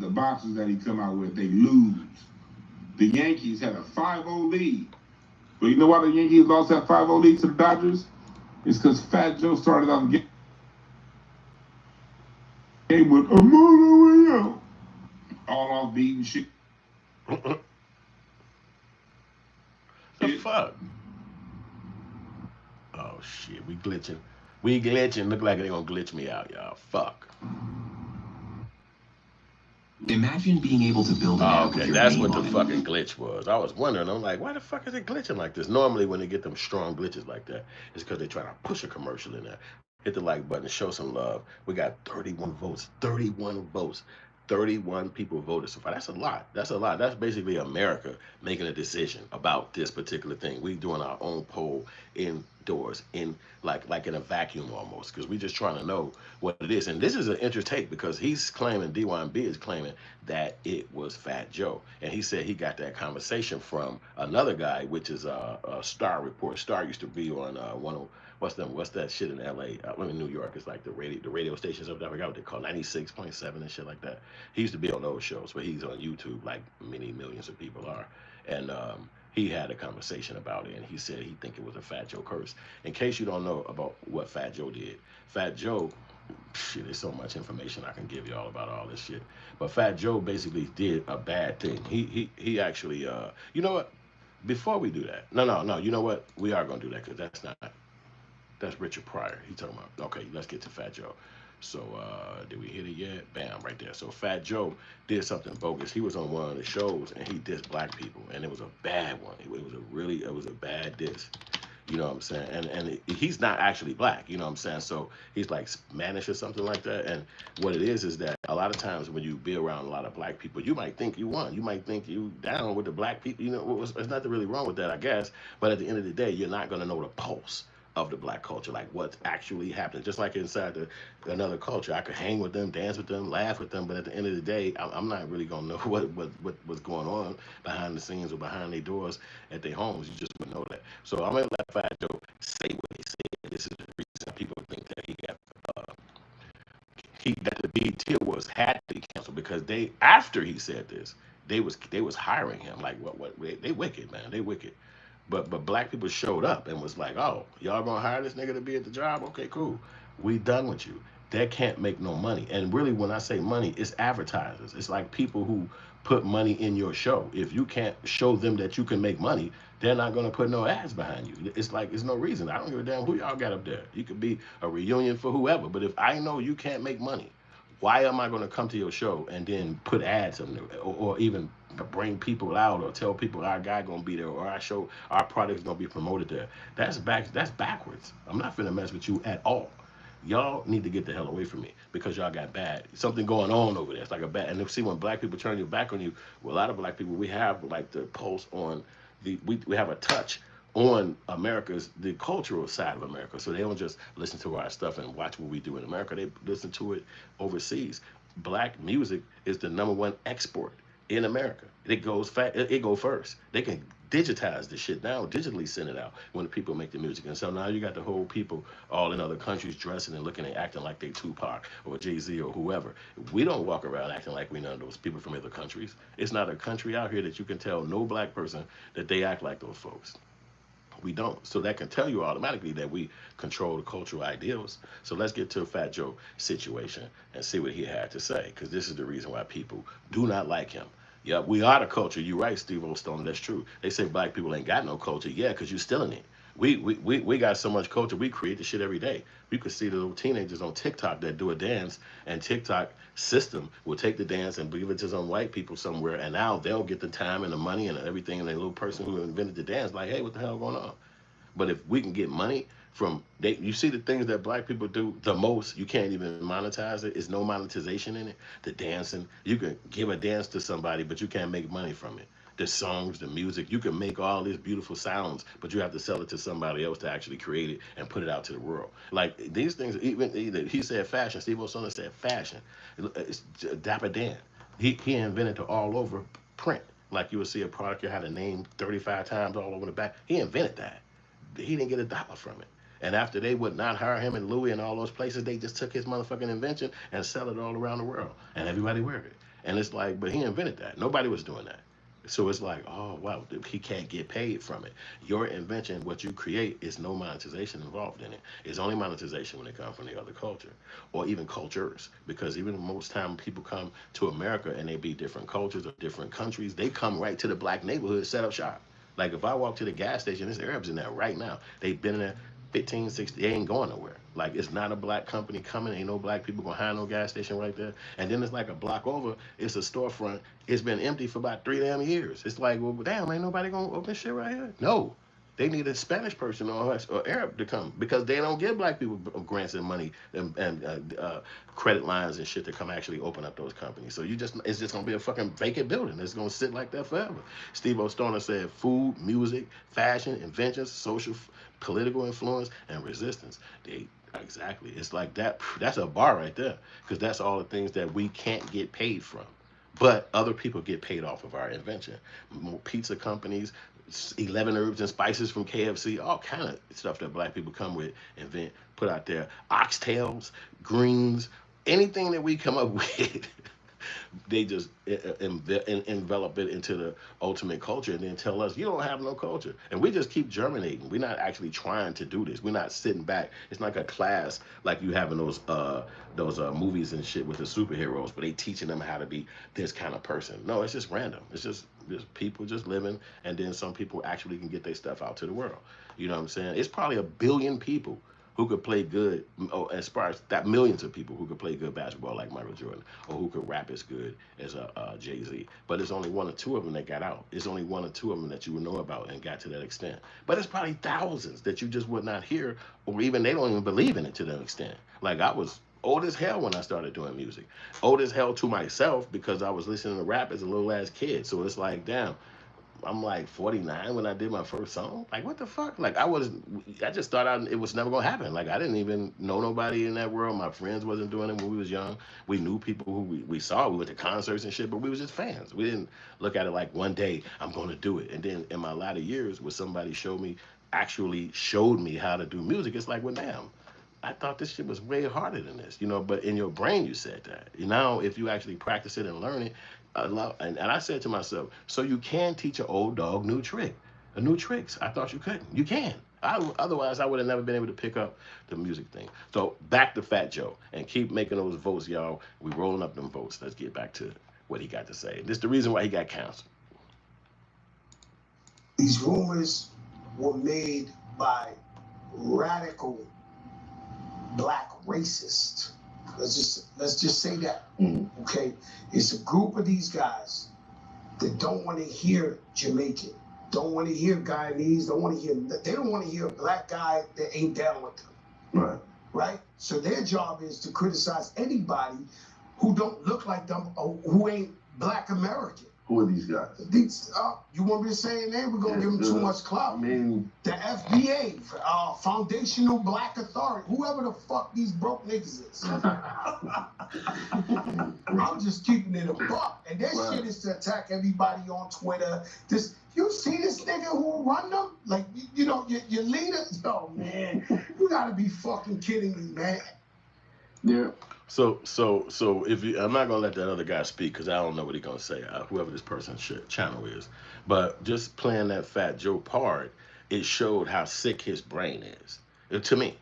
that he come out with, they lose. The Yankees had a 5-0 lead. But you know why the Yankees lost that 5-0 lead to the Dodgers? It's because Fat Joe started off the game with a motor way out. All off beating shit. The fuck? Oh shit, we glitching. We glitching. Look like they gonna glitch me out, y'all. Fuck. Imagine being able to build an app with Okay, your that's name what the on it. fucking glitch was. I was wondering. I'm like, why the fuck is it glitching like this? Normally, when they get them strong glitches like that, it's because they try to push a commercial in there. Hit the like button, show some love. We got 31 votes. 31 votes. 31 people voted so far. That's a lot. That's a lot. That's basically America making a decision about this particular thing. We doing our own poll indoors, in like in a vacuum almost, because we just trying to know what it is. And this is an interesting take because he's claiming, D1B is claiming that it was Fat Joe, and he said he got that conversation from another guy, which is a Star Report. Star used to be on what's that shit in LA? In New York, it's like the radio stations up there. I forgot what they call 96.7 and shit like that. He used to be on those shows, but he's on YouTube like many millions of people are. And he had a conversation about it, and he said he think it was a Fat Joe curse. In case you don't know about what Fat Joe did, Fat Joe, shit, there's so much information I can give you all about all this shit. But Fat Joe basically did a bad thing. He actually, you know what? Before we do that, no, you know what? We are gonna do that because that's Richard Pryor. He talking about, okay, let's get to Fat Joe. So did we hit it yet? Bam, right there. So Fat Joe did something bogus. He was on one of the shows and he dissed black people, and it was a bad one. It was a bad diss. You know what I'm saying? And he's not actually black, you know what I'm saying? So he's like Spanish or something like that. And what it is that a lot of times when you be around a lot of black people, you might think you won. You might think you down with the black people. You know, there's nothing really wrong with that, I guess. But at the end of the day, you're not going to know the pulse of the black culture, like what's actually happening. Just like inside another culture, I could hang with them, dance with them, laugh with them, but at the end of the day, I'm not really gonna know what's going on behind the scenes or behind their doors at their homes. You just wouldn't know that. So I'm gonna let Fat Joe say what he said. This is the reason people think that that the BET Awards had to be canceled, because after he said this, they was hiring him. Like what they wicked, man. They wicked. But black people showed up and was like, oh, y'all gonna hire this nigga to be at the job? Okay, cool. We done with you. That can't make no money. And really, when I say money, it's advertisers. It's like people who put money in your show. If you can't show them that you can make money, they're not gonna put no ads behind you. It's like, it's no reason. I don't give a damn who y'all got up there. You could be a reunion for whoever. But if I know you can't make money, why am I gonna come to your show and then put ads on there, or even bring people out or tell people our guy gonna be there or our product's gonna be promoted there? That's backwards. I'm not finna mess with you at all. y'all need to get the hell away from me because y'all got bad. Something going on over there. It's like a bad. And if see when black people turn your back on you, well, a lot of black people, we have like the pulse on we have a touch on the cultural side of America. So they don't just listen to our stuff and watch what we do in America. They listen to it overseas. Black music is the #1 export in America. It goes it go first. They can digitize the shit now, digitally send it out when the people make the music. And so now you got the whole people all in other countries dressing and looking and acting like they Tupac or Jay-Z or whoever. We don't walk around acting like we none of those people from other countries. It's not a country out here that you can tell no black person that they act like those folks. We don't. So that can tell you automatically that we control the cultural ideals. So let's get to Fat Joe situation and see what he had to say, because this is the reason why people do not like him. Yeah, we are the culture. You're right, Steve O'Stone. That's true. They say black people ain't got no culture. Yeah, because you're stealing it. We got so much culture. We create the shit every day. You could see the little teenagers on TikTok that do a dance, and TikTok system will take the dance and give it to some white people somewhere, and now they'll get the time and the money and everything, and the little person who invented the dance like, hey, what the hell going on? But if we can get money from you see the things that black people do the most, you can't even monetize it. There's no monetization in it. The dancing, you can give a dance to somebody, but you can't make money from it. The songs, the music, you can make all these beautiful sounds, but you have to sell it to somebody else to actually create it and put it out to the world. Like these things, even he said fashion. Steve O'Sullivan said fashion. It's Dapper Dan. He invented the all over print. Like you would see a product you had a name 35 times all over the back. He invented that. He didn't get $1 from it. And after they would not hire him and Louis and all those places, they just took his motherfucking invention and sell it all around the world. And everybody wear it. And it's like, but he invented that. Nobody was doing that. So it's like, oh, wow, he can't get paid from it. Your invention, what you create, is no monetization involved in it. It's only monetization when it comes from the other culture or even cultures. Because even most time people come to America and they be different cultures or different countries, they come right to the black neighborhood, set up shop. Like if I walk to the gas station, there's Arabs in there right now. They've been in there 15, 16, they ain't going nowhere. Like it's not a black company coming, ain't no black people behind no gas station right there. And then it's like a block over, it's a storefront. It's been empty for about 3 damn years. It's like, well, damn, ain't nobody gonna open shit right here? No. They need a Spanish person or Arab to come because they don't give black people grants and money and credit lines and shit to come actually open up those companies. So it's just gonna be a fucking vacant building. It's gonna sit like that forever. Steve O'Stoner said food, music, fashion, inventions, social, political influence, and resistance. Exactly. It's like that. That's a bar right there because that's all the things that we can't get paid from. But other people get paid off of our invention. Pizza companies, 11 herbs and spices from KFC, all kind of stuff that black people come with, invent, put out there. Oxtails, greens, anything that we come up with, they just envelop it into the ultimate culture and then tell us you don't have no culture. And we just keep germinating. We're not actually trying to do this. We're not sitting back. It's like a class like you have in those movies and shit with the superheroes, but they teaching them how to be this kind of person. No, it's just random. It's just people just living, and then some people actually can get their stuff out to the world. You know what I'm saying? It's probably 1 billion people who could play good, as far as that, millions of people who could play good basketball like Michael Jordan, or who could rap as good as Jay-Z. But it's only 1 or 2 of them that got out. It's only 1 or 2 of them that you would know about and got to that extent. But it's probably thousands that you just would not hear, or even they don't even believe in it to that extent. Like I was old as hell when I started doing music. Old as hell to myself because I was listening to rap as a little ass kid. So it's like, damn, I'm like 49 when I did my first song. Like, what the fuck? Like, I just thought it was never gonna happen. Like, I didn't even know nobody in that world. My friends wasn't doing it when we was young. We knew people who we saw. We went to concerts and shit, but we was just fans. We didn't look at it like one day I'm gonna do it. And then in my latter years, when somebody actually showed me how to do music, it's like, well, damn, I thought this shit was way harder than this, but in your brain you said that. Now, if you actually practice it and learn it, and I said to myself, so you can teach an old dog new tricks. I thought you couldn't. You can. Otherwise, I would have never been able to pick up the music thing. So back to Fat Joe and keep making those votes, y'all. We rolling up them votes. Let's get back to what he got to say. This is the reason why he got canceled. These rumors were made by radical black racists. Let's just say that. Okay, it's a group of these guys that don't want to hear Jamaican, don't want to hear Guyanese, they don't want to hear a black guy that ain't down with them. right? So their job is to criticize anybody who don't look like them or who ain't Black American. Who are these guys? These, you want me to say a name? We're going to give them too much clout. I mean, the FBA, Foundational Black Authority, whoever the fuck these broke niggas is. I'm just keeping it a buck. And their shit is to attack everybody on Twitter. You see this nigga who run them? Like, you know, your leader? Yo, man, you gotta be fucking kidding me, man. Yeah. So if you, I'm not gonna let that other guy speak because I don't know what he's gonna say. Whoever this person's channel is, but just playing that Fat Joe part, it showed how sick his brain is. To me,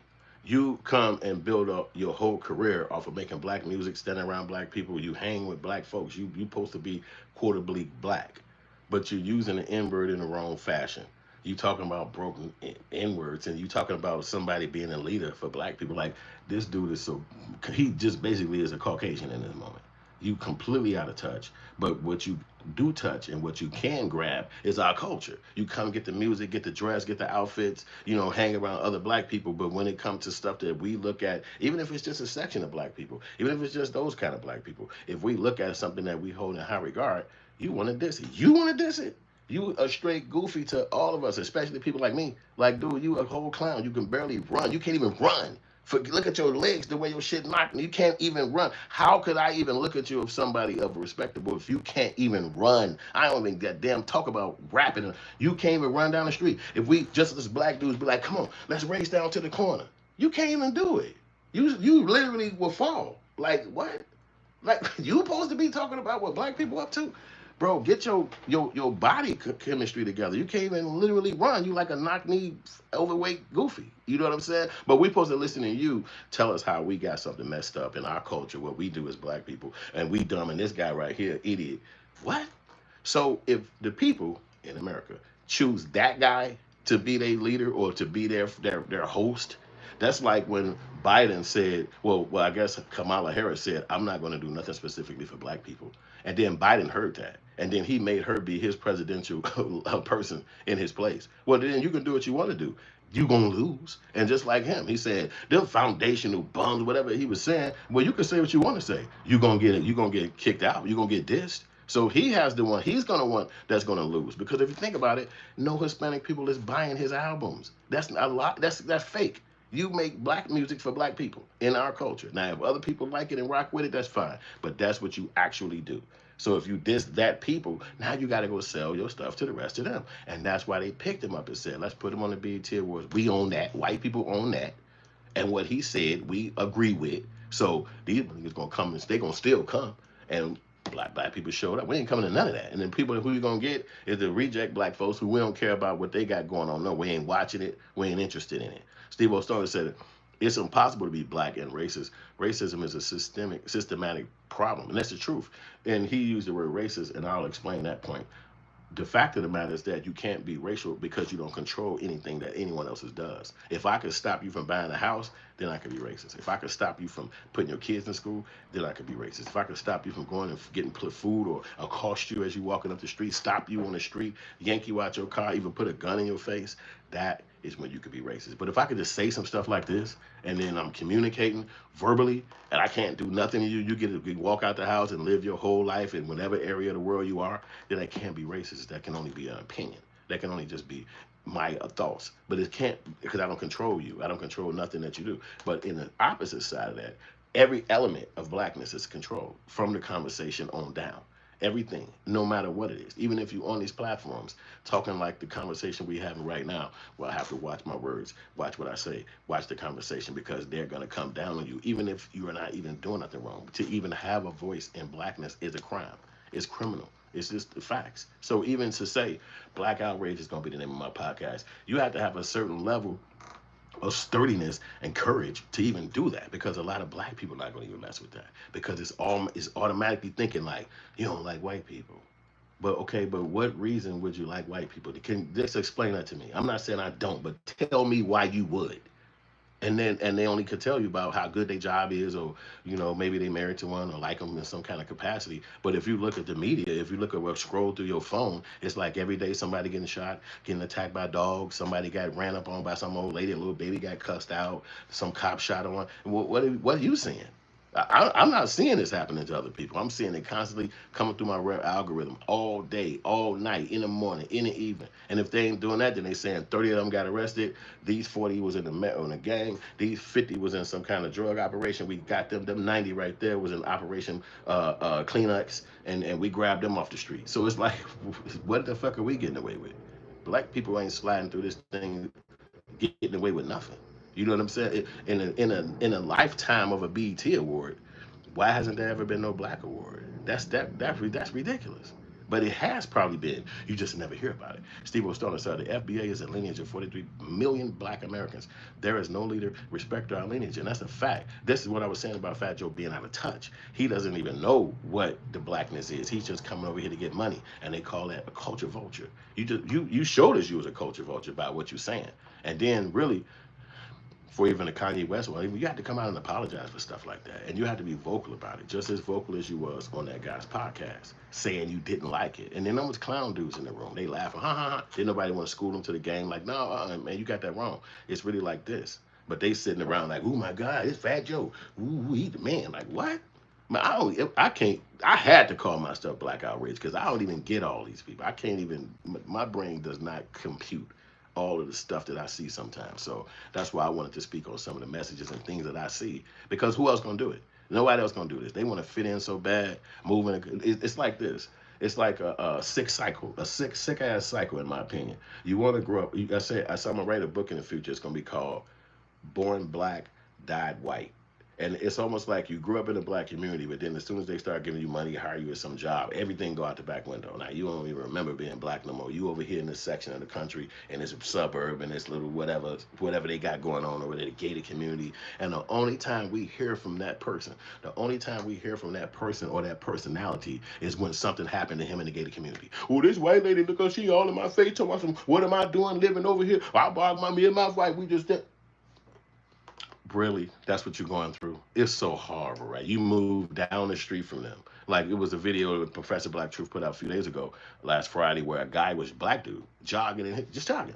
you come and build up your whole career off of making black music, standing around black people. You hang with black folks. You supposed to be quarter bleak black, but you're using the N-word in the wrong fashion. You talking about broken N-words, and you talking about somebody being a leader for black people. Like, this dude is so, he just basically is a Caucasian in this moment. You completely out of touch. But what you do touch and what you can grab is our culture. You come get the music, get the dress, get the outfits, you know, hang around other black people. But when it comes to stuff that we look at, even if it's just a section of black people, even if it's just those kind of black people, if we look at something that we hold in high regard, you want to diss it. You want to diss it. You a straight goofy to all of us, especially people like me. Like, dude, you a whole clown. You can barely run. You can't even run. Look at your legs, the way your shit knocked. You can't even run. How could I even look at you as somebody of respectable if you can't even run? I don't even goddamn talk about rapping. You can't even run down the street. If we just as black dudes be like, come on, let's race down to the corner. You can't even do it. You literally will fall. Like, what? Like, you supposed to be talking about what black people up to? Bro, get your body chemistry together. You can't even literally run. You like a knock-knee, overweight goofy. You know what I'm saying? But we supposed to listen to you tell us how we got something messed up in our culture, what we do as black people, and we dumb, and this guy right here, idiot. What? So if the people in America choose that guy to be their leader or to be their host, that's like when Biden said, well, I guess Kamala Harris said, I'm not going to do nothing specifically for black people. And then Biden heard that. And then he made her be his presidential person in his place. Well, then you can do what you want to do. You're going to lose. And just like him, he said, them foundational bums, whatever he was saying, well, you can say what you want to say. You're going to get kicked out. You're going to get dissed. So he has the one, he's going to want that's going to lose. Because if you think about it, no Hispanic people is buying his albums. That's a lot. That's fake. You make black music for black people in our culture. Now, if other people like it and rock with it, that's fine. But that's what you actually do. So if you diss that people, now you got to go sell your stuff to the rest of them. And that's why they picked him up and said, let's put him on the BET Awards. We own that. White people own that. And what he said, we agree with. So these niggas going to come and they going to still come. And black people showed up. We ain't coming to none of that. And then people who you going to get is the reject black folks who we don't care about what they got going on. No, we ain't watching it. We ain't interested in it. Steve O'Stone said it's impossible to be black and racist. Racism is a systematic problem, and that's the truth. And he used the word racist, and I'll explain that point. The fact of the matter is that you can't be racial because you don't control anything that anyone else does. If I could stop you from buying a house, then I could be racist. If I could stop you from putting your kids in school, then I could be racist. If I could stop you from going and getting food or accost you as you walking up the street, stop you on the street, yank you out your car, even put a gun in your face, that is when you could be racist. But if I could just say some stuff like this, and then I'm communicating verbally, and I can't do nothing to you, you get to walk out the house and live your whole life in whatever area of the world you are, then that can't be racist. That can only be an opinion. That can only just be my thoughts. But it can't, because I don't control you. I don't control nothing that you do. But in the opposite side of that, every element of blackness is controlled from the conversation on down. Everything, no matter what it is. Even if you're on these platforms talking like the conversation we're having right now, well, I have to watch my words, watch what I say, watch the conversation, because they're going to come down on you, even if you are not even doing nothing wrong. To even have a voice in blackness is a crime. It's criminal. It's just the facts. So even to say Black Outrage is going to be the name of my podcast, you have to have a certain level of sturdiness and courage to even do that, because a lot of black people are not going to even mess with that, because it's automatically thinking like, you don't like white people. But okay, but what reason would you like white people? Can just explain that to me? I'm not saying I don't, but tell me why you would. And they only could tell you about how good their job is, or maybe they married to one or like them in some kind of capacity. But if you look at the media, if you look at what scroll through your phone, it's like every day somebody getting shot, getting attacked by dogs, somebody got ran up on by some old lady, a little baby got cussed out, some cop shot on. What are you seeing? I'm not seeing this happening to other people. I'm seeing it constantly coming through my algorithm all day, all night, in the morning, in the evening. And if they ain't doing that, then they saying 30 of them got arrested. These 40 was in the gang. These 50 was in some kind of drug operation. We got them 90 right there was in Operation Kleenex, and we grabbed them off the street. So it's like, what the fuck are we getting away with? Black people ain't sliding through this thing getting away with nothing. You know what I'm saying? In a lifetime of a BET award, why hasn't there ever been no black award? That's ridiculous. But it has probably been. You just never hear about it. Steve O'Stoner said the FBA is a lineage of 43 million black Americans. There is no leader respect our lineage, and that's a fact. This is what I was saying about Fat Joe being out of touch. He doesn't even know what the blackness is. He's just coming over here to get money, and they call that a culture vulture. You showed us you was a culture vulture by what you're saying, and then really for even the Kanye West one, you have to come out and apologize for stuff like that. And you have to be vocal about it, just as vocal as you was on that guy's podcast, saying you didn't like it. And then there was clown dudes in the room. They laughing, ha, ha, ha. Didn't nobody want to school them to the game. Like, no, man, you got that wrong. It's really like this. But they sitting around like, oh my God, it's Fat Joe. Ooh, he the man. Like, what? Man, I had to call myself Black Outrage because I don't even get all these people. I can't even, my brain does not compute all of the stuff that I see sometimes. So that's why I wanted to speak on some of the messages and things that I see, because who else gonna do it? Nobody else gonna do this. They want to fit in so bad, moving. It's like this. It's like a sick cycle, a sick ass cycle, in my opinion. You want to grow up. I said I'm gonna write a book in the future. It's gonna be called "Born Black, Died White." And it's almost like you grew up in a black community, but then as soon as they start giving you money, hire you at some job, everything go out the back window. Now you don't even remember being black no more. You over here in this section of the country, in this suburb, in this little whatever they got going on over there, the gated community. And the only time we hear from that person, the only time we hear from that person or that personality is when something happened to him in the gated community. Oh, this white lady, look how she all in my face, talking about some, what am I doing living over here? I bought me and my wife, we just did. Really, that's what you're going through. It's so horrible, right? You move down the street from them. Like it was a video that Professor Black Truth put out a few days ago, last Friday, where a guy was black dude jogging and just jogging.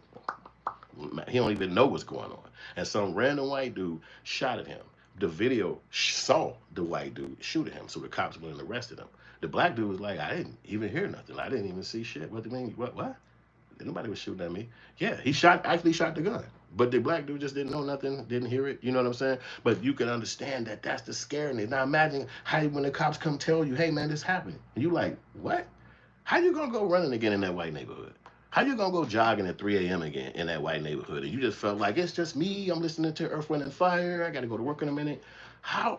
He don't even know what's going on, and some random white dude shot at him. The video saw the white dude shoot at him, so the cops went and arrested him. The black dude was like, I didn't even hear nothing. I didn't even see shit. What do you mean? What? Nobody was shooting at me. Yeah, he actually shot the gun. But the black dude just didn't know nothing, didn't hear it. You know what I'm saying? But you can understand that that's the scariness. Now imagine how when the cops come tell you, hey man, this happened. And you like, what? How you gonna go running again in that white neighborhood? How you gonna go jogging at 3 a.m. again in that white neighborhood? And you just felt like it's just me. I'm listening to Earth, Wind, and Fire. I gotta go to work in a minute. How?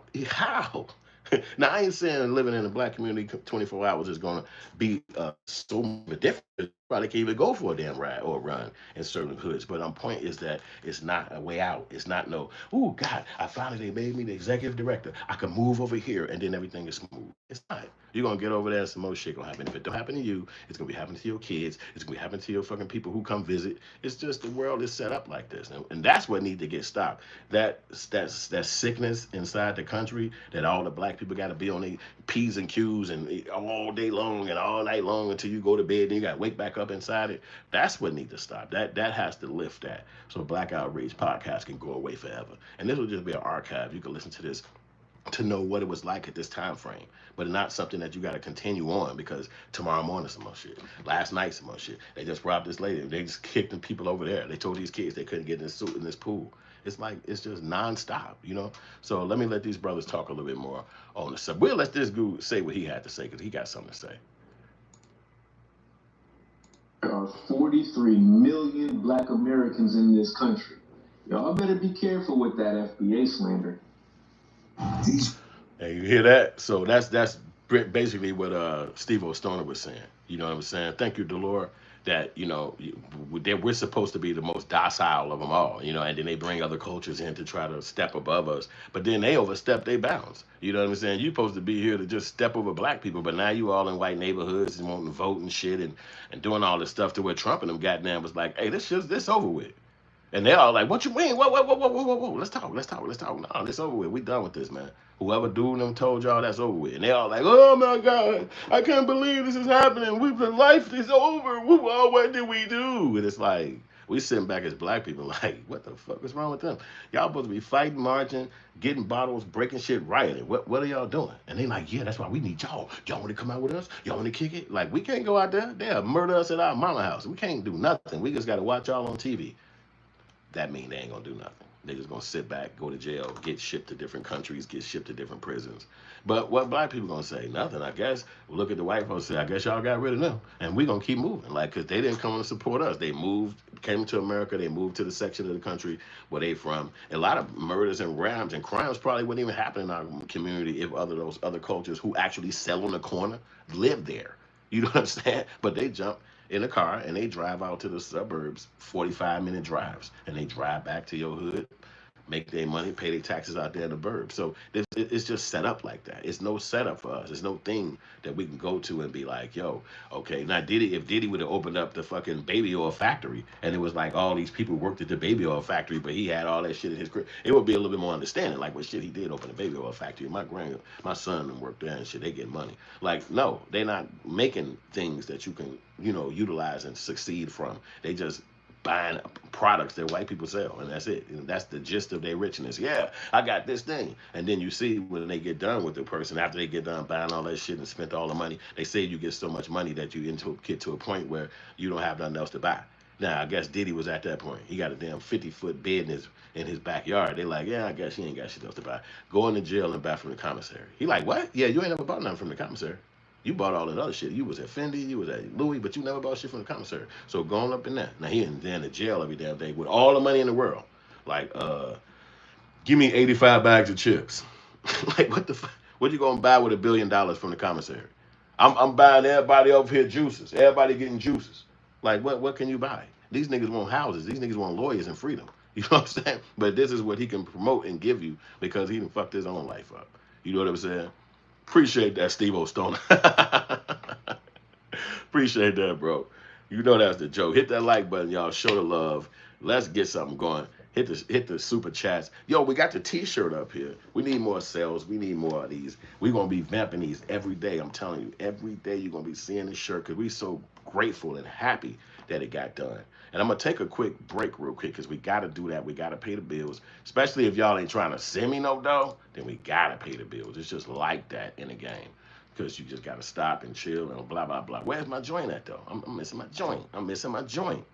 Now I ain't saying living in a black community 24 hours is gonna be so different. Probably can't even go for a damn ride or run in certain hoods. But my point is that it's not a way out. It's not no, oh God, I finally they made me the executive director. I can move over here and then everything is smooth. It's not. You're gonna get over there and some more shit gonna happen. If it don't happen to you, it's gonna be happening to your kids. It's gonna be happening to your fucking people who come visit. It's just the world is set up like this. And that's what needs to get stopped. That sickness inside the country that all the black people gotta be on their P's and Q's and all day long and all night long until you go to bed and you gotta wake back up inside it. That's what needs to stop. That has to lift that. So Black Outrage podcast can go away forever. And this will just be an archive. You can listen to this to know what it was like at this time frame, but not something that you got to continue on because tomorrow morning some more shit, last night some more shit. They just robbed this lady. They just kicked the people over there. They told these kids they couldn't get in this pool. It's like it's just nonstop, you know. So let me let these brothers talk a little bit more on the subject. We'll let this dude say what he had to say because he got something to say. There are 43 million black Americans in this country. Y'all better be careful with that FBA slander. Hey, you hear that? So that's basically what Steve O'Stoner was saying. You know what I'm saying? Thank you, Delore. That we're supposed to be the most docile of them all, you know, and then they bring other cultures in to try to step above us, but then they overstep their bounds. You know what I'm saying? You're supposed to be here to just step over black people, but now you all in white neighborhoods and wanting to vote and shit and doing all this stuff to where Trump and them goddamn was like, hey, this over with. And they all like, what you mean? Whoa. Let's talk. No, it's over with. We done with this, man. Whoever dude them told y'all that's over with. And they all like, oh my God, I can't believe this is happening. Life is over. What did we do? And it's like, we sitting back as black people like, what the fuck is wrong with them? Y'all supposed to be fighting, marching, getting bottles, breaking shit, rioting. What are y'all doing? And they like, yeah, that's why we need y'all. Y'all want to come out with us? Y'all want to kick it? Like, we can't go out there. They'll murder us at our mama house. We can't do nothing. We just got to watch y'all on TV. That mean they ain't gonna do nothing. They just gonna sit back, go to jail, get shipped to different countries, get shipped to different prisons. But what black people gonna say? Nothing, I guess. Look at the white folks say, I guess y'all got rid of them. And we gonna keep moving. Like, cause they didn't come to support us. They moved, came to America, they moved to the section of the country where they from. A lot of murders and rams and crimes probably wouldn't even happen in our community if those other cultures who actually sell on the corner lived there. You know what I'm saying? But they jump in a car and they drive out to the suburbs, 45-minute drives, and they drive back to your hood, make their money, pay their taxes out there in the burbs. So it's just set up like that. It's no setup for us. It's no thing that we can go to and be like, yo, okay, now if Diddy would have opened up the fucking baby oil factory and it was like all these people worked at the baby oil factory, but he had all that shit in his crib, it would be a little bit more understanding. Like, what shit, he did open a baby oil factory. My son worked there and shit, they get money. Like, no, they're not making things that you can, utilize and succeed from. They just buying products that white people sell, and that's it. And that's the gist of their richness. Yeah, I got this thing. And then you see when they get done with the person, after they get done buying all that shit and spent all the money, they say you get so much money that you get to a point where you don't have nothing else to buy. Now, I guess Diddy was at that point. He got a damn 50-foot bed in his backyard. They like, yeah, I guess he ain't got shit else to buy. Go into jail and buy from the commissary. He like, what? Yeah, you ain't never bought nothing from the commissary. You bought all that other shit. You was at Fendi, you was at Louis, but you never bought shit from the commissary. So going up in there. Now he in the jail every damn day with all the money in the world. Like, give me 85 bags of chips. Like, what the fuck? What you gonna buy with $1 billion from the commissary? I'm buying everybody over here juices. Everybody getting juices. Like, what can you buy? These niggas want houses. These niggas want lawyers and freedom. You know what I'm saying? But this is what he can promote and give you because he done fucked his own life up. You know what I'm saying? Appreciate that, Steve O'Stone. Appreciate that, bro. You know that's the joke. Hit that like button, y'all. Show the love. Let's get something going. Hit the super chats. Yo, we got the t-shirt up here. We need more sales. We need more of these. We're gonna be vamping these every day. I'm telling you, every day you're gonna be seeing this shirt because we're so grateful and happy that it got done. And I'm gonna take a quick break real quick because we gotta do that. We gotta pay the bills. Especially if y'all ain't trying to send me no dough, then we gotta pay the bills. It's just like that in the game. Because you just gotta stop and chill and blah blah blah. Where's my joint at though? I'm missing my joint. I'm missing my joint.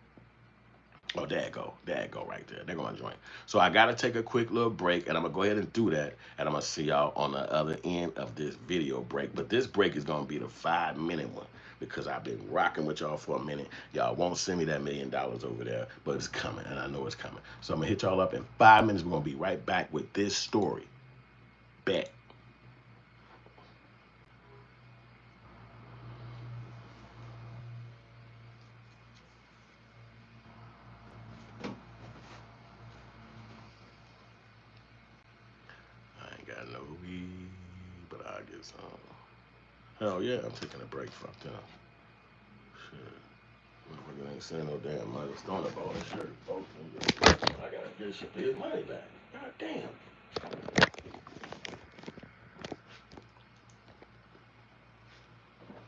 Oh, there it go. There it go right there. There go my joint. So I gotta take a quick little break and I'm gonna go ahead and do that. And I'm gonna see y'all on the other end of this video break. But this break is gonna be the 5-minute one because I've been rocking with y'all for a minute. Y'all won't send me that $1 million over there, but it's coming and I know it's coming. So I'm gonna hit y'all up in 5 minutes. We're gonna be right back with this story. Bet. I ain't got no weed, but I'll get some. Hell yeah, I'm taking a break. Fuck them. Shit. Motherfucker ain't saying no damn money. Stone up all that shirt, folks. I gotta get his money back. God damn.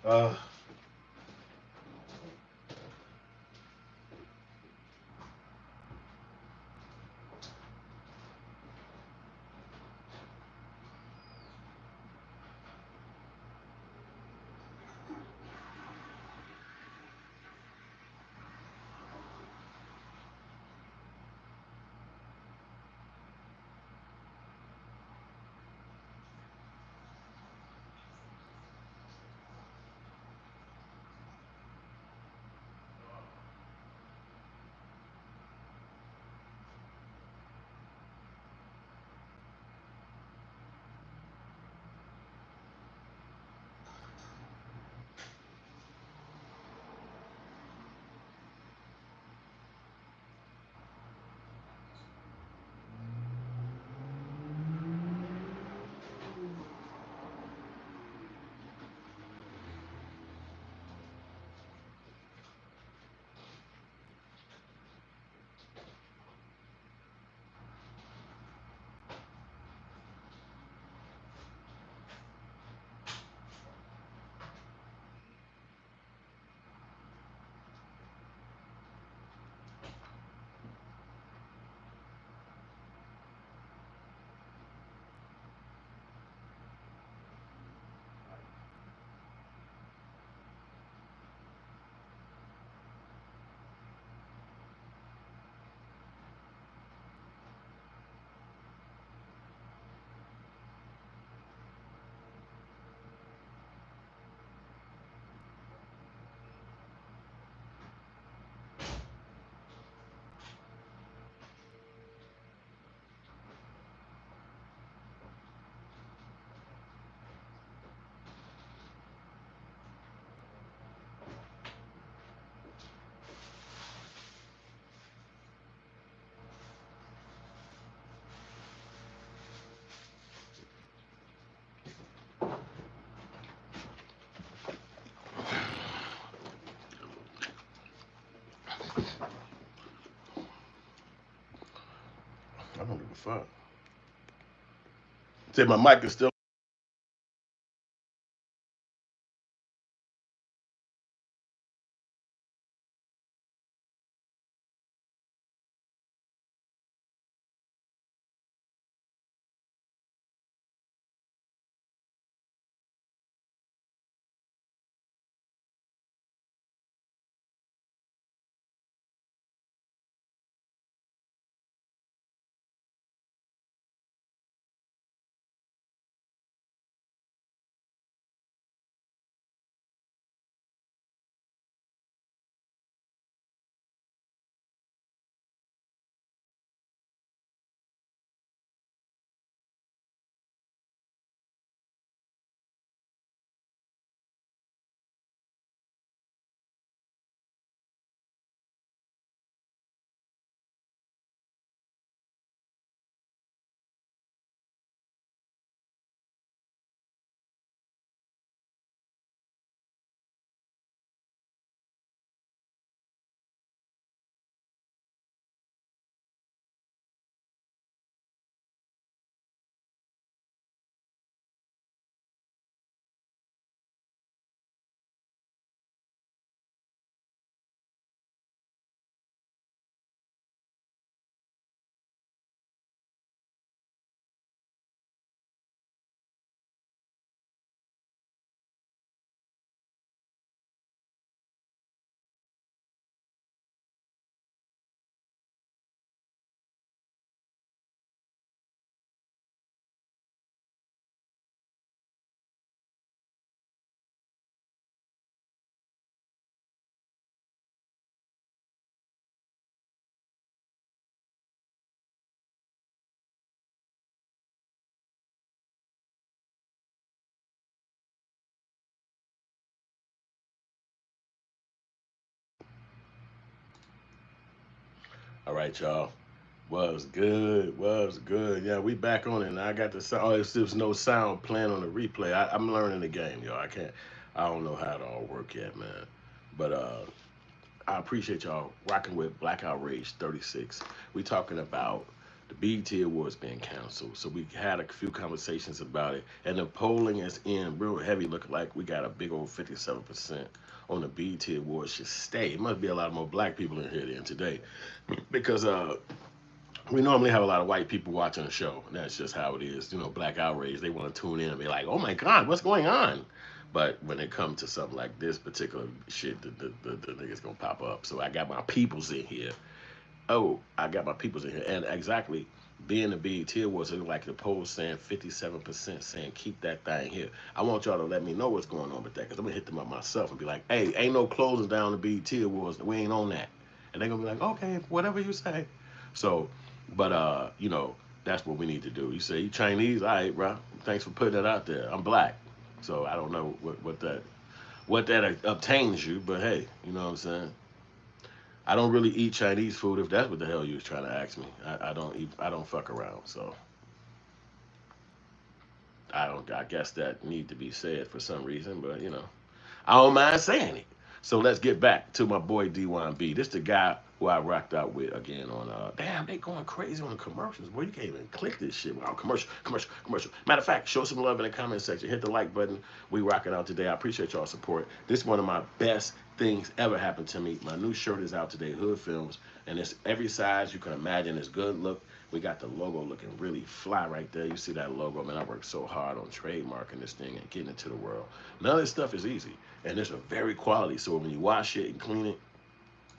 Uh, I don't give a fuck. Say my mic is still. All right, y'all. Was good. Was good. Yeah, we back on it. And I got the sound. Oh, there's no sound playing on the replay. I'm learning the game, y'all. I can't. I don't know how it all work yet, man. But I appreciate y'all rocking with Black Outrage 36. We talking about the BET Awards being canceled. So we had a few conversations about it. And the polling is in real heavy, looking like we got a big old 57% on the BET Awards should stay. It must be a lot more black people in here than today. Because we normally have a lot of white people watching the show, and that's just how it is. You know, Black Outrage, they want to tune in and be like, oh my God, what's going on? But when it comes to something like this particular shit, the niggas gonna pop up. So I got my peoples in here. Oh, I got my peoples in here. And exactly, being the BET Awards, it look like the poll saying 57% saying keep that thing here. I want y'all to let me know what's going on with that, because I'm gonna hit them up myself and be like, hey, ain't no closing down the BET Awards. We ain't on that. And they're gonna be like, okay, whatever you say. So, but you know, that's what we need to do. You say you Chinese, all right, bro. Thanks for putting it out there. I'm black, so I don't know what that obtains you, but hey, you know what I'm saying. I don't really eat Chinese food if that's what the hell you was trying to ask me. I don't eat. I don't fuck around, so I don't. I guess that need to be said for some reason, but you know. I don't mind saying it. So let's get back to my boy D1B. This the guy who I rocked out with again on damn, they going crazy on the commercials. Boy, you can't even click this shit. Wow, commercial, commercial, commercial. Matter of fact, show some love in the comment section. Hit the like button. We rocking out today. I appreciate y'all support. This is one of my best things ever happened to me. My new shirt is out today, HoodFilms, and it's every size you can imagine. It's good look. We got the logo looking really fly right there. You see that logo, man. I worked so hard on trademarking this thing and getting it to the world. None of this stuff is easy, and it's a very quality. So when you wash it and clean it,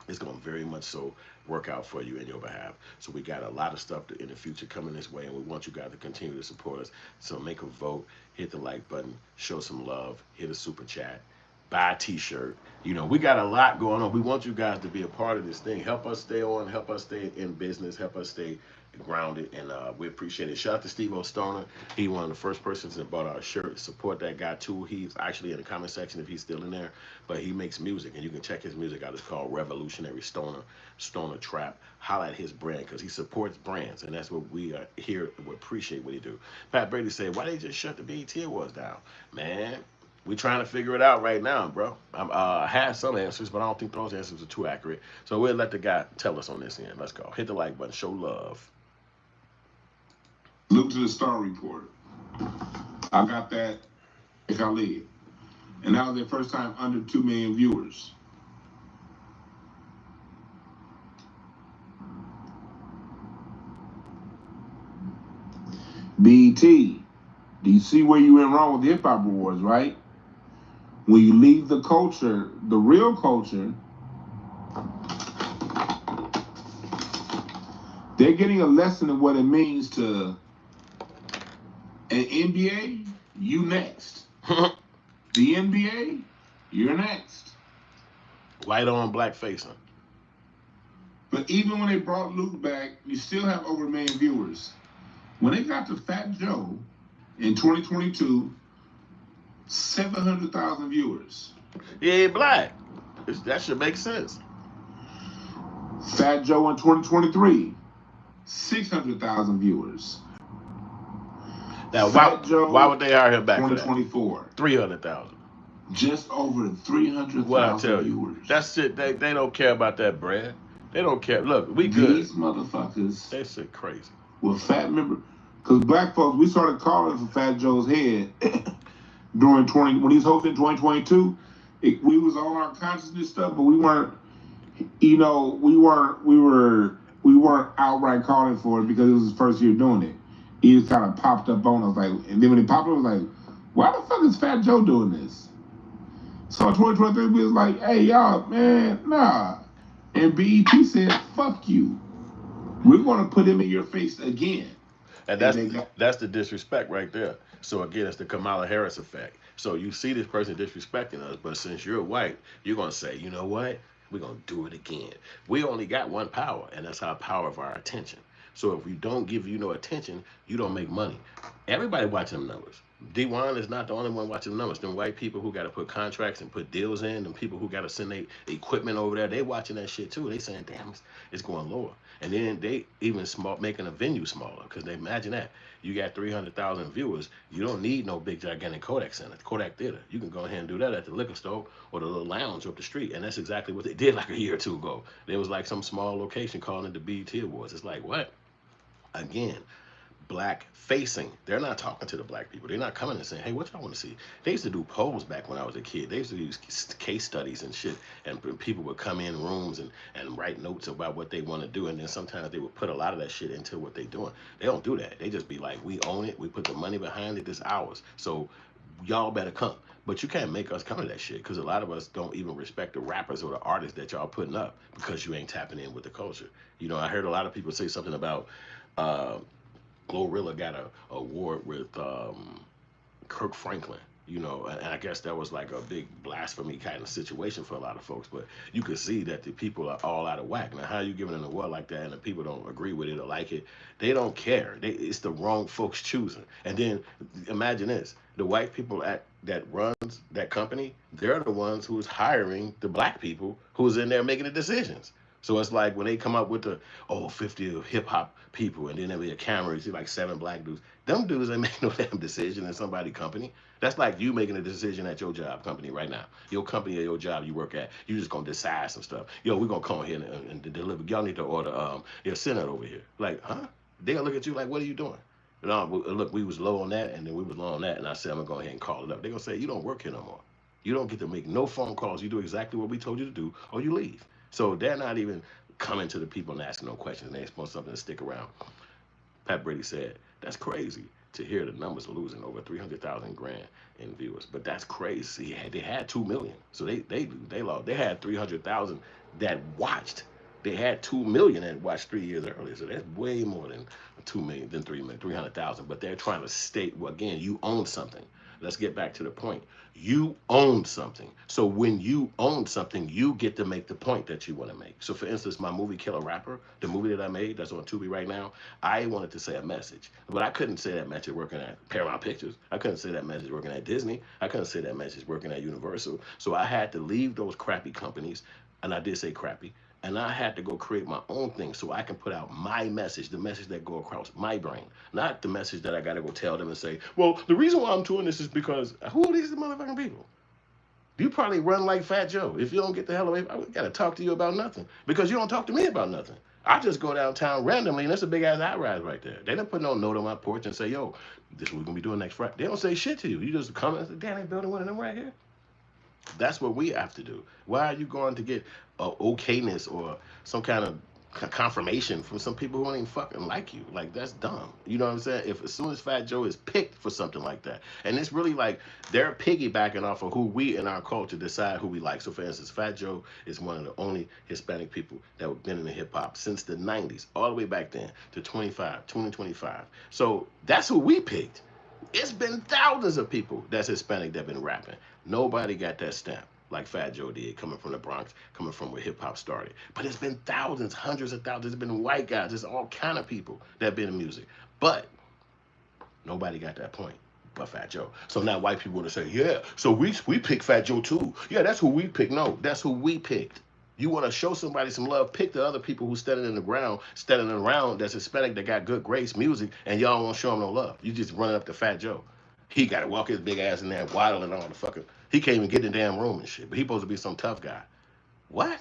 it's going to very much so work out for you in your behalf. So we got a lot of stuff in the future coming this way, and we want you guys to continue to support us. So make a vote, hit the like button, show some love, hit a super chat, buy a t-shirt. You know, we got a lot going on. We want you guys to be a part of this thing. Help us stay on, help us stay in business, help us stay grounded, and we appreciate it. Shout out to Steve O'Stoner. He one of the first persons that bought our shirt. Support that guy too. He's actually in the comment section if he's still in there, but he makes music, and you can check his music out. It's called Revolutionary Stoner Trap. Holla at his brand, because he supports brands, and that's what we are here. We appreciate what he do. Pat Brady said, why they just shut the BET Awards down? Man, We're trying to figure it out right now, bro. I had some answers, but I don't think those answers are too accurate. So we'll let the guy tell us on this end. Let's go. Hit the like button. Show love. Look to the Star Report. I got that if I leave. And that was their first time under 2 million viewers. BET, do you see where you went wrong with the Hip Hop Awards, right? When you leave the culture, the real culture, they're getting a lesson of what it means to an NBA, you next. The NBA, you're next. White on, black facing. But even when they brought Luke back, you still have over 1 million viewers. When they got to Fat Joe in 2022, 700,000 viewers. He ain't black. That should make sense. Fat Joe in 2023, 600,000 viewers. Now, why would they hire him back for that? 2024, 300,000. Just over 300,000 What I tell you, viewers. that's it. They don't care about that bread. They don't care. Look, we good. These motherfuckers. That shit crazy. Well, fat member, because black folks, we started calling for Fat Joe's head during when he was hosting 2022. We was on our consciousness stuff, but we weren't. You know, we weren't outright calling for it because it was his first year doing it. He just kind of popped up on us, like, and then when he popped up, I was like, why the fuck is Fat Joe doing this? So in 2023, we was like, hey, y'all, man, nah. And BET said, fuck you. We're going to put him in your face again. And that's the disrespect right there. So again, it's the Kamala Harris effect. So you see this person disrespecting us, but since you're white, you're going to say, you know what? We're going to do it again. We only got one power, and that's our power of our attention. So if we don't give you no attention, you don't make money. Everybody watching them numbers. D1 is not the only one watching the numbers. Them white people who got to put contracts and put deals in, them people who got to send their equipment over there, they watching that shit too. They saying, damn, it's going lower. And then they even making a venue smaller, because they imagine that. You got 300,000 viewers. You don't need no big, gigantic Kodak Center, Kodak Theater. You can go ahead and do that at the liquor store or the little lounge up the street. And that's exactly what they did like a year or two ago. There was like some small location calling it the BET Awards. It's like, what? Again, black facing. They're not talking to the black people. They're not coming and saying, hey, what y'all want to see? They used to do polls back when I was a kid. They used to use case studies and shit, and people would come in rooms and write notes about what they want to do, and then sometimes they would put a lot of that shit into what they're doing. They don't do that. They just be like, we own it. We put the money behind it. It's ours. So y'all better come. But you can't make us come to that shit, because a lot of us don't even respect the rappers or the artists that y'all putting up, because you ain't tapping in with the culture. You know, I heard a lot of people say something about Glorilla got a award with Kirk Franklin, you know, and I guess that was like a big blasphemy kind of situation for a lot of folks. But you could see that the people are all out of whack. Now, how you giving an award like that and the people don't agree with it or like it? They don't care. It's the wrong folks choosing. And then imagine this: the white people that runs that company, they're the ones who's hiring the black people who's in there making the decisions. So it's like when they come up with the 50 of hip hop people, and then there'll be a camera, you see like 7 black dudes. Them dudes ain't making no damn decision in somebody's company. That's like you making a decision at your job company right now. Your company or your job you work at, you just gonna decide some stuff. Yo, we're gonna come here and deliver. Y'all need to order send that over here. Like, huh? They gonna look at you like, what are you doing? No, look, we was low on that, and then we was low on that, and I said, I'm gonna go ahead and call it up. They gonna say, you don't work here no more. You don't get to make no phone calls. You do exactly what we told you to do, or you leave. So they're not even coming to the people and asking no questions. They expect something to stick around. Pat Brady said, that's crazy to hear the numbers losing over 300,000 grand in viewers. But that's crazy. They had 2 million. So they lost. They had 300,000 that watched. They had 2 million that watched 3 years earlier. So that's way more than 2 million, than 300,000. But they're trying to state, well, again, you own something. Let's get back to the point. You own something. So when you own something, you get to make the point that you want to make. So for instance, my movie Killer Rapper, the movie that I made that's on Tubi right now, I wanted to say a message. But I couldn't say that message working at Paramount Pictures. I couldn't say that message working at Disney. I couldn't say that message working at Universal. So I had to leave those crappy companies, and I did say crappy, And I had to go create my own thing so I can put out my message, the message that go across my brain, not the message that I got to go tell them and say, well, the reason why I'm doing this is because who are these motherfucking people? You probably run like Fat Joe. If you don't get the hell away, I got to talk to you about nothing because you don't talk to me about nothing. I just go downtown randomly, and that's a big ass Outrage right there. They don't put no note on my porch and say, yo, this is what we're going to be doing next Friday. They don't say shit to you. You just come and say, damn, they building one of them right here. That's what we have to do. Why are you going to get okayness or some kind of confirmation from some people who don't even fucking like you? Like, that's dumb. You know what I'm saying? If as soon as Fat Joe is picked for something like that, and it's really like they're piggybacking off of who we in our culture decide who we like. So for instance, Fat Joe is one of the only Hispanic people that have been in the hip hop since the 90s, all the way back then to 2025. So that's who we picked. It's been thousands of people that's Hispanic that been rapping. Nobody got that stamp like Fat Joe did, coming from the Bronx, coming from where hip hop started. But it's been thousands, hundreds of thousands. It's been white guys. There's all kind of people that been in music. But nobody got that point but Fat Joe. So now white people want to say, yeah, so we picked Fat Joe too. Yeah, that's who we picked. No, that's who we picked. You want to show somebody some love, pick the other people who's standing in the ground, standing around that's Hispanic, that got good grace music, and y'all won't show them no love. You just running up to Fat Joe. He got to walk his big ass in there waddling all the fucking. He can't even get in the damn room and shit, but he supposed to be some tough guy. What?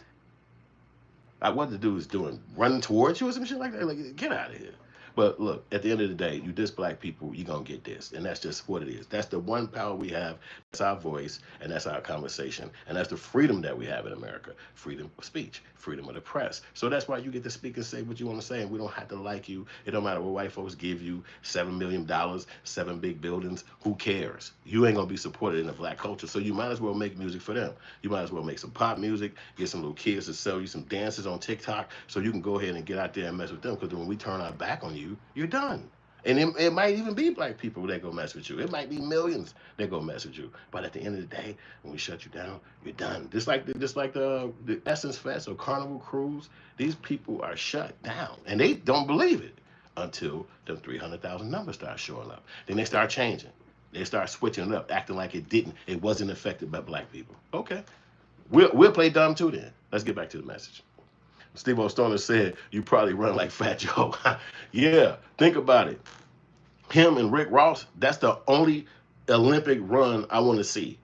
Like, what the dude is doing? Running towards you or some shit like that? Like, get out of here. But look, at the end of the day, you diss black people, you're going to get this. And that's just what it is. That's the one power we have. That's our voice, and that's our conversation. And that's the freedom that we have in America. Freedom of speech, freedom of the press. So that's why you get to speak and say what you want to say, and we don't have to like you. It don't matter what white folks give you, $7 million, 7 big buildings. Who cares? You ain't going to be supported in the black culture, so you might as well make music for them. You might as well make some pop music, get some little kids to sell you some dances on TikTok so you can go ahead and get out there and mess with them, because when we turn our back on you, you're done. And it might even be black people that go mess with you. It might be millions that go mess with you. But at the end of the day, when we shut you down, you're done. Just like the Essence Fest or Carnival Cruise, these people are shut down. And they don't believe it until the 300,000 numbers start showing up. Then they start changing. They start switching it up, acting like it wasn't affected by black people. Okay. We'll play dumb too then. Let's get back to the message. Steve-O Stoner said, you probably run like Fat Joe. Yeah, think about it. Him and Rick Ross, that's the only Olympic run I want to see.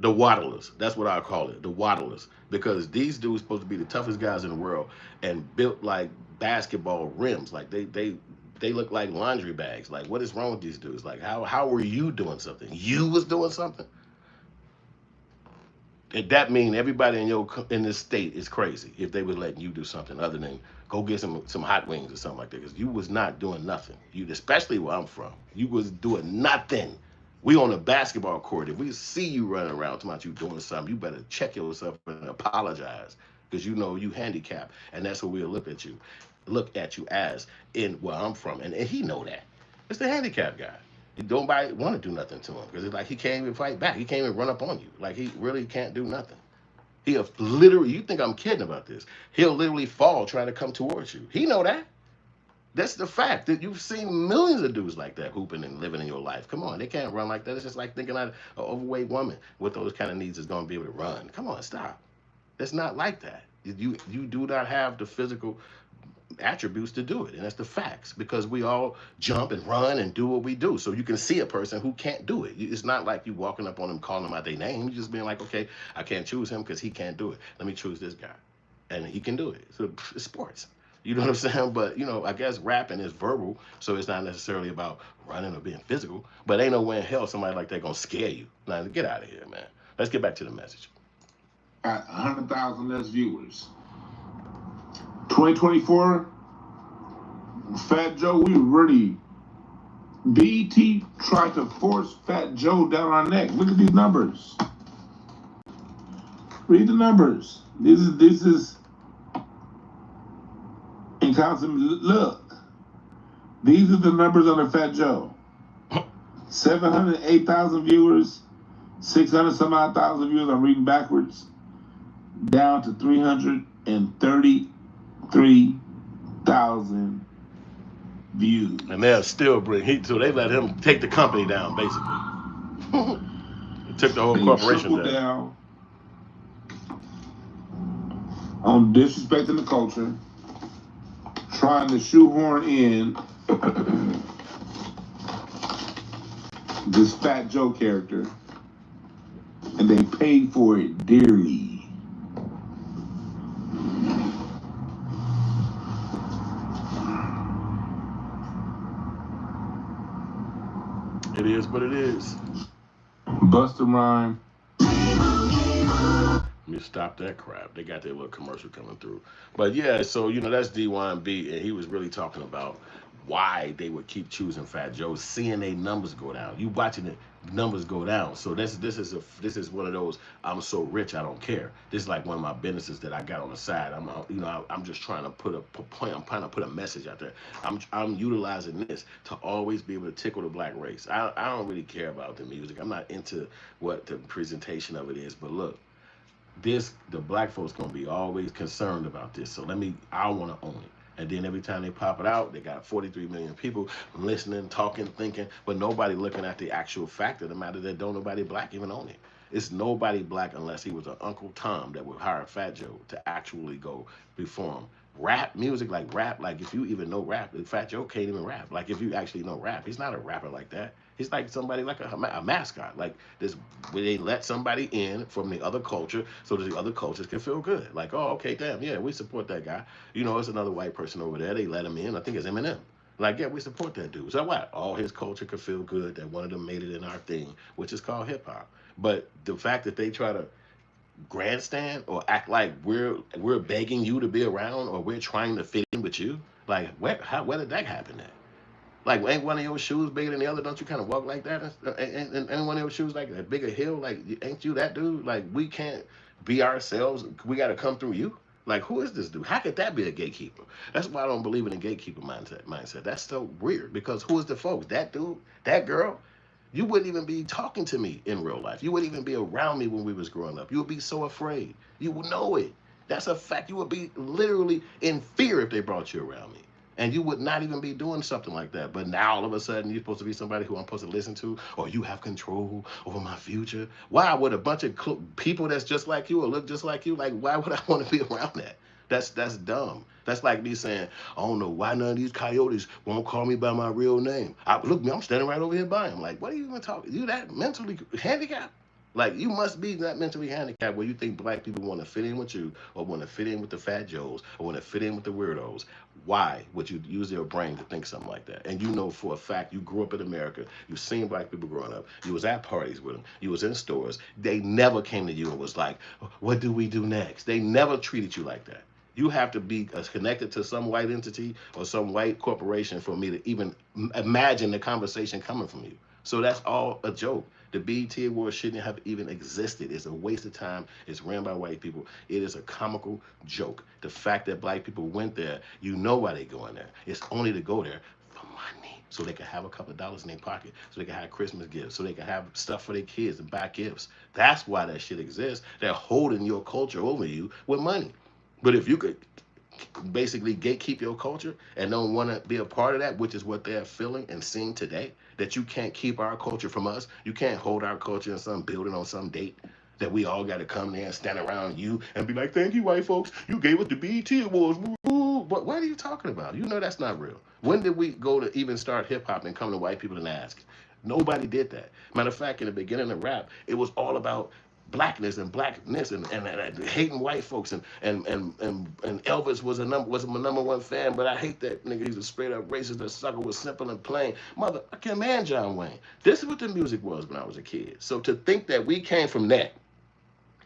The waddlers. That's what I call it, the waddlers. Because these dudes supposed to be the toughest guys in the world and built like basketball rims. Like they look like laundry bags. Like, what is wrong with these dudes? Like, how were you doing something? You was doing something? That mean everybody in this state is crazy if they was letting you do something other than go get some hot wings or something like that, because you was not doing nothing. You, especially where I'm from, you was doing nothing. We on a basketball court. If we see you running around talking about you doing something, you better check yourself and apologize, because you know you handicapped, and that's what we'll look at you as in where I'm from, and he know that. It's the handicapped guy. Nobody want to do nothing to him because it's like he can't even fight back. He can't even run up on you. Like, he really can't do nothing. He'll literally, you think I'm kidding about this, he'll literally fall trying to come towards you. He know that. That's the fact. That you've seen millions of dudes like that hooping and living in your life. Come on, they can't run like that. It's just like thinking that an overweight woman with those kind of needs is going to be able to run. Come on, stop. It's not like that. You do not have the physical attributes to do it, and that's the facts, because we all jump and run and do what we do. So you can see a person who can't do it. It's not like you walking up on them calling them out their name. You just being like, okay, I can't choose him because he can't do it. Let me choose this guy, and he can do it. So it's sports. You know what I'm saying? But you know, I guess rapping is verbal, so it's not necessarily about running or being physical. But ain't no way in hell somebody like that gonna scare you. Now get out of here, man. Let's get back to the message. At 100,000 less viewers. 2024, Fat Joe, we really, BET tried to force Fat Joe down our neck. Look at these numbers. Read the numbers. This is in constant. Look, these are the numbers on the Fat Joe. 708,000 viewers, 600 some odd thousand viewers. I'm reading backwards. Down to 333,000 views. And they'll still bring heat, so they let him take the company down, basically. He took the whole corporation down. on disrespecting the culture, trying to shoehorn in this Fat Joe character, and they paid for it dearly. It is what it is. Busta Rhyme. Let me stop that crap. They got their little commercial coming through. But yeah, so you know that's D1B, and he was really talking about why they would keep choosing Fat Joe, seeing their numbers go down. You watching the numbers go down. So this is one of those I'm so rich I don't care. This is like one of my businesses that I got on the side. I'm just trying to put a point. I'm trying to put a message out there. I'm utilizing this to always be able to tickle the black race. I don't really care about the music. I'm not into what the presentation of it is. But look, the black folks gonna be always concerned about this. So I want to own it. And then every time they pop it out, they got 43 million people listening, talking, thinking, but nobody looking at the actual fact of the matter that don't nobody black even own it. It's nobody black unless he was an Uncle Tom that would hire Fat Joe to actually go perform rap music, like rap. Like if you even know rap, Fat Joe can't even rap. Like if you actually know rap, he's not a rapper like that. He's like somebody like a mascot, like this, where they let somebody in from the other culture so that the other cultures can feel good. Like, oh, okay, damn, yeah, we support that guy. You know, it's another white person over there. They let him in. I think it's Eminem. Like, yeah, we support that dude. So what? All his culture could feel good that one of them made it in our thing, which is called hip hop. But the fact that they try to grandstand or act like we're begging you to be around or we're trying to fit in with you, like where did that happen at? Like, ain't one of your shoes bigger than the other? Don't you kind of walk like that? And one of your shoes like a bigger hill? Like, ain't you that dude? Like, we can't be ourselves. We got to come through you. Like, who is this dude? How could that be a gatekeeper? That's why I don't believe in a gatekeeper mindset. That's so weird because who is the folks? That dude? That girl? You wouldn't even be talking to me in real life. You wouldn't even be around me when we was growing up. You would be so afraid. You would know it. That's a fact. You would be literally in fear if they brought you around me. And you would not even be doing something like that. But now all of a sudden you're supposed to be somebody who I'm supposed to listen to, or you have control over my future. Why would a bunch of people that's just like you or look just like you, like why would I want to be around that? That's dumb. That's like me saying, I don't know why none of these coyotes won't call me by my real name. Look, me, I'm standing right over here by him. Like, what are you even talking? You that mentally handicapped? Like, you must be that mentally handicapped where you think black people want to fit in with you or want to fit in with the Fat Joes or want to fit in with the weirdos. Why would you use your brain to think something like that? And you know for a fact, you grew up in America. You've seen black people growing up. You was at parties with them. You was in stores. They never came to you and was like, what do we do next? They never treated you like that. You have to be connected to some white entity or some white corporation for me to even imagine the conversation coming from you. So that's all a joke. The BET Awards shouldn't have even existed. It's a waste of time. It's ran by white people. It is a comical joke. The fact that black people went there, you know why they going there. It's only to go there for money, so they can have a couple of dollars in their pocket, so they can have Christmas gifts, so they can have stuff for their kids and buy gifts. That's why that shit exists. They're holding your culture over you with money. But if you could basically gatekeep your culture and don't want to be a part of that, which is what they're feeling and seeing today, that you can't keep our culture from us. You can't hold our culture in some building on some date that we all got to come there and stand around you and be like, thank you, white folks. You gave us the BET Awards. Woo. But what are you talking about? You know that's not real. When did we go to even start hip-hop and come to white people and ask? Nobody did that. Matter of fact, in the beginning of rap, it was all about blackness and hating white folks and Elvis was my number one fan, but I hate that nigga. He's a straight up racist. The sucker was simple and plain. Mother, I can't man John Wayne. This is what the music was when I was a kid. So to think that we came from that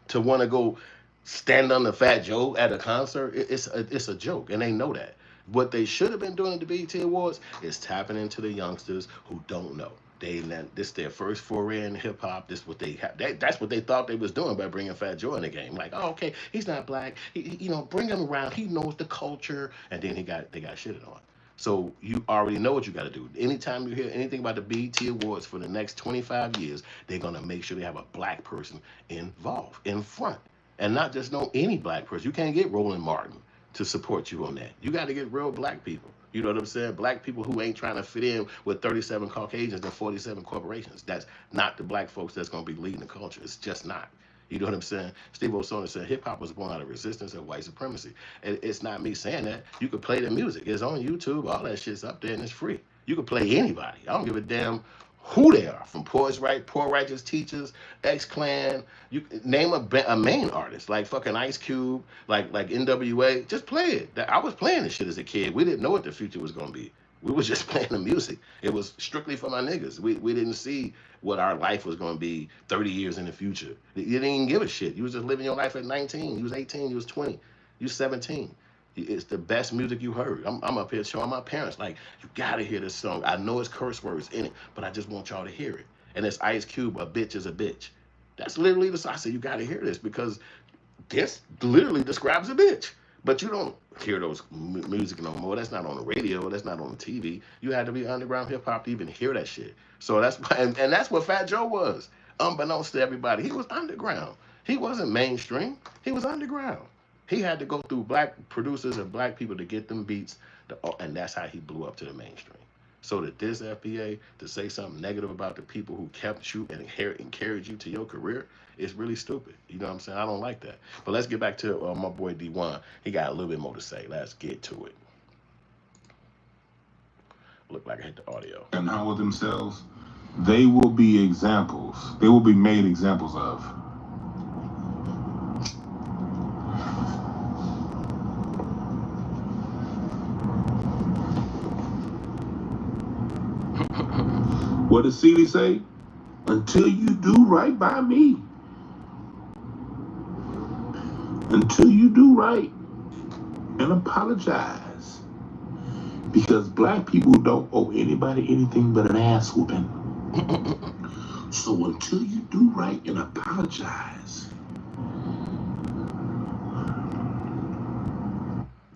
to want to go stand on the Fat Joe at a concert, it's a joke, and they know that. What they should have been doing at the BET Awards is tapping into the youngsters who don't know. This their first foray in hip hop. This what they have. That's what they thought they was doing by bringing Fat Joe in the game. Like, oh, okay, he's not black. Bring him around. He knows the culture. And then they got shitted on. So you already know what you got to do. Anytime you hear anything about the BET Awards for the next 25 years, they're gonna make sure they have a black person involved in front, and not just any black person. You can't get Roland Martin to support you on that. You got to get real black people. You know what I'm saying? Black people who ain't trying to fit in with 37 Caucasians and 47 corporations. That's not the black folks that's going to be leading the culture. It's just not. You know what I'm saying? Steve O'Sona said hip hop was born out of resistance of white supremacy. And it's not me saying that. You could play the music. It's on YouTube. All that shit's up there and it's free. You could play anybody. I don't give a damn who they are. From Poor Righteous Teachers, X-Clan. You name a main artist like fucking Ice Cube, like NWA. Just play it. I was playing this shit as a kid. We didn't know what the future was gonna be. We was just playing the music. It was strictly for my niggas. We didn't see what our life was going to be 30 years in the future. You didn't even give a shit. You was just living your life at 19. You was 18. You was 20. You was 17. It's the best music you heard. I'm up here showing my parents, like, you got to hear this song. I know it's curse words in it, but I just want y'all to hear it. And it's Ice Cube, a bitch is a bitch. That's literally the song. I said, you got to hear this because this literally describes a bitch. But you don't hear those music no more. That's not on the radio. That's not on the TV. You had to be underground hip hop to even hear that shit. So that's and that's what Fat Joe was. Unbeknownst to everybody, he was underground. He wasn't mainstream. He was underground. He had to go through black producers and black people to get them beats, and that's how he blew up to the mainstream. So to diss FBA, to say something negative about the people who kept you and carried you to your career, it's really stupid. You know what I'm saying? I don't like that. But let's get back to my boy D1. He got a little bit more to say. Let's get to it. Look like I hit the audio. And how with themselves, they will be examples. They will be made examples of. What does CD say? Until you do right by me. Until you do right and apologize. Because black people don't owe anybody anything but an ass whooping. So until you do right and apologize.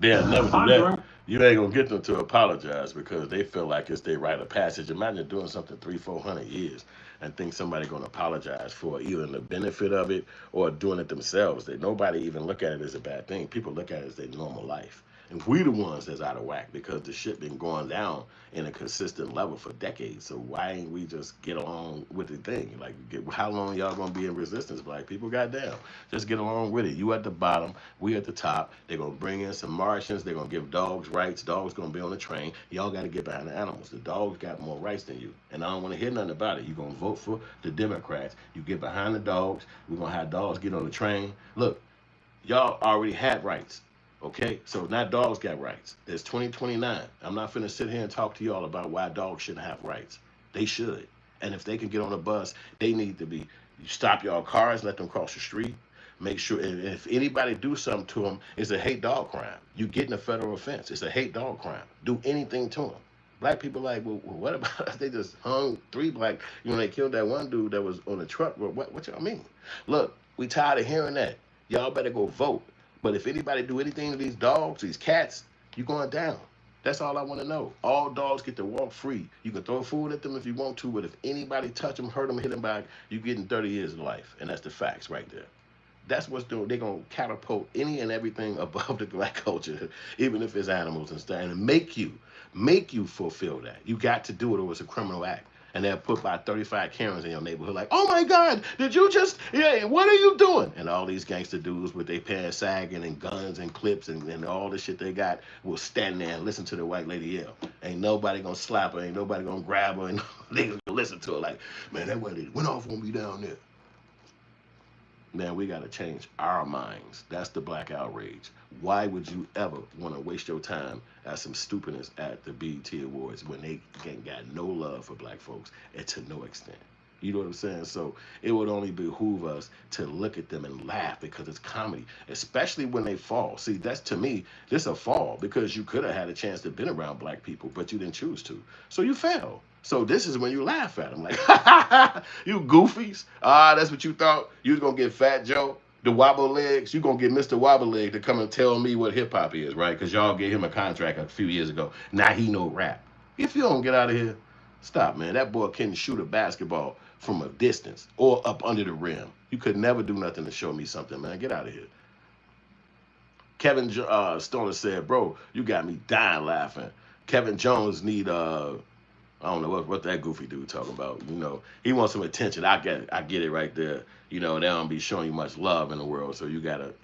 They'll never do that. You ain't gonna get them to apologize because they feel like it's their rite of passage. Imagine doing something 300-400 years and think somebody gonna apologize for either the benefit of it or doing it themselves. That nobody even look at it as a bad thing. People look at it as their normal life. And we the ones that's out of whack because the shit been going down in a consistent level for decades. So why ain't we just get along with the thing? Like, how long y'all gonna be in resistance, black people? Goddamn, just get along with it. You at the bottom, we at the top. They're gonna bring in some Martians. They're gonna give dogs rights. Dogs gonna be on the train. Y'all gotta get behind the animals. The dogs got more rights than you. And I don't wanna hear nothing about it. You gonna vote for the Democrats. You get behind the dogs. We're gonna have dogs get on the train. Look, y'all already had rights. Okay, so now dogs got rights. It's 2029. I'm not finna sit here and talk to y'all about why dogs shouldn't have rights. They should. And if they can get on a bus, they need to be, you stop y'all cars, let them cross the street. Make sure, and if anybody do something to them, it's a hate dog crime. You getting a federal offense. It's a hate dog crime. Do anything to them. Black people like, well, what about us? They just hung 3 black, they killed that one dude that was on the truck. What y'all mean? Look, we tired of hearing that. Y'all better go vote. But if anybody do anything to these dogs, these cats, you going down. That's all I want to know. All dogs get to walk free. You can throw food at them if you want to, but if anybody touch them, hurt them, hit them back, you getting 30 years of life. And that's the facts right there. That's what's doing. They're going to catapult any and everything above the black culture, even if it's animals and stuff, and make you fulfill that. You got to do it or it's a criminal act. And they'll put by 35 Karens in your neighborhood like, oh my God, did you just, what are you doing? And all these gangster dudes with their pants sagging and guns and clips and all the shit they got will stand there and listen to the white lady yell. Ain't nobody gonna slap her, ain't nobody gonna grab her, and they gonna listen to her like, man, that white lady went off on me down there. Man, we gotta change our minds. That's the black outrage. Why would you ever want to waste your time at some stupidness at the BET Awards when they got no love for black folks and to no extent? You know what I'm saying? So it would only behoove us to look at them and laugh because it's comedy, especially when they fall. See, that's, to me, this a fall because you could have had a chance to been around black people, but you didn't choose to. So you fell. So this is when you laugh at them like, you goofies. That's what you thought? You was going to get Fat Joe, the Wobble Legs. You going to get Mr. Wobble Leg to come and tell me what hip hop is, right? Because y'all gave him a contract a few years ago. Now he know rap. If you don't get out of here, stop, man. That boy can shoot a basketball from a distance or up under the rim. You could never do nothing to show me something, man. Get out of here. Kevin Stoner said, bro, you got me dying laughing. Kevin Jones need I don't know what that goofy dude talking about. You know, he wants some attention. I get it right there. You know, they don't be showing you much love in the world, so you gotta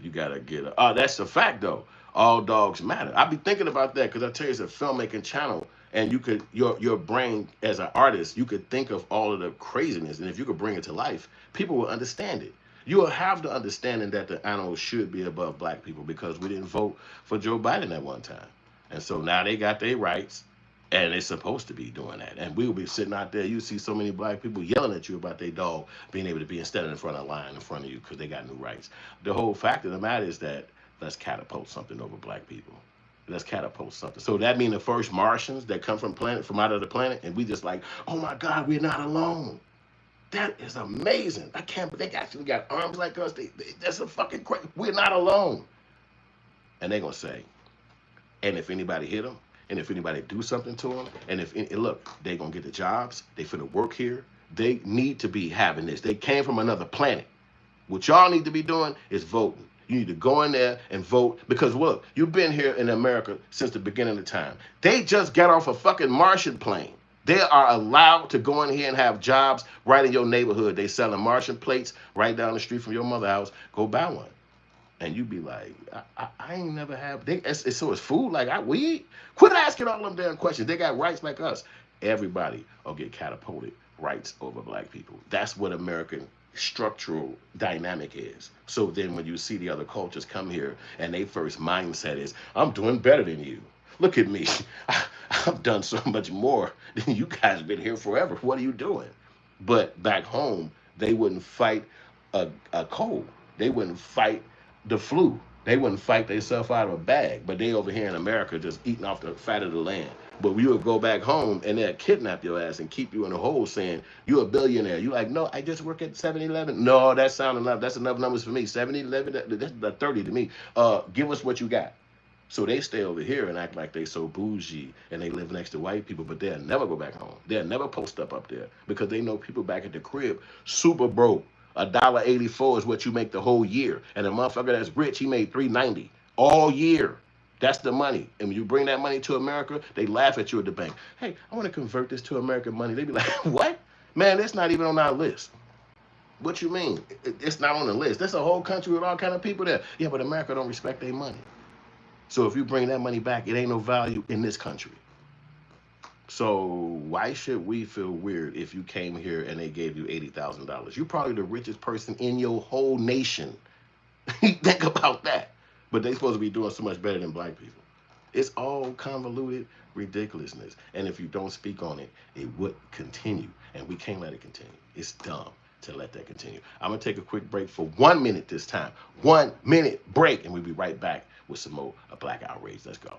get it. Oh, that's a fact though. All dogs matter. I be thinking about that because I tell you, it's a filmmaking channel, and you could your brain as an artist, you could think of all of the craziness, and if you could bring it to life, people will understand it. You will have the understanding that the animals should be above black people because we didn't vote for Joe Biden at one time, and so now they got their rights and it's supposed to be doing that. And we'll be sitting out there. You see so many black people yelling at you about their dog being able to be instead of in front of a line in front of you because they got new rights. The whole fact of the matter is that let's catapult something over black people. Let's catapult something. So that means the first Martians that come from out of the planet, and we just like, oh my God, we're not alone. That is amazing. I can't. They actually got arms like us. That's a fucking crazy. We're not alone. And they're gonna say, and if anybody hit them, and if anybody do something to them, and look, they gonna get the jobs. They finna work here. They need to be having this. They came from another planet. What y'all need to be doing is voting. You need to go in there and vote because look, you've been here in America since the beginning of time. They just got off a fucking Martian plane. They are allowed to go in here and have jobs right in your neighborhood. They selling Martian plates right down the street from your mother's house. Go buy one. And you be like, I ain't never have. So it's food like we eat. Quit asking all them damn questions. They got rights like us. Everybody will get catapulted rights over black people. That's what American structural dynamic is. So then when you see the other cultures come here and their first mindset is, I'm doing better than you. Look at me. I've done so much more than you guys been here forever. What are you doing? But back home, they wouldn't fight a cold. They wouldn't fight the flu. They wouldn't fight themselves out of a bag. But they over here in America just eating off the fat of the land. But you would go back home and they'll kidnap your ass and keep you in a hole saying, you're a billionaire. You like, no, I just work at 7-Eleven. No, that sounds enough. That's enough numbers for me. 7-Eleven, that's the 30 to me. Give us what you got. So they stay over here and act like they so bougie and they live next to white people, but they'll never go back home. They'll never post up there because they know people back at the crib super broke. $1.84 is what you make the whole year. And a motherfucker that's rich, he made $3.90 all year. That's the money. And when you bring that money to America, they laugh at you at the bank. Hey, I want to convert this to American money. They be like, what? Man, that's not even on our list. What you mean? It's not on the list. That's a whole country with all kind of people there. Yeah, but America don't respect their money. So if you bring that money back, it ain't no value in this country. So why should we feel weird if you came here and they gave you $80,000? You're probably the richest person in your whole nation. Think about that. But they supposed to be doing so much better than black people. It's all convoluted ridiculousness. And if you don't speak on it, it would continue. And we can't let it continue. It's dumb to let that continue. I'm going to take a quick break for 1 minute this time. 1 minute break. And we'll be right back with some more Black Outrage. Let's go.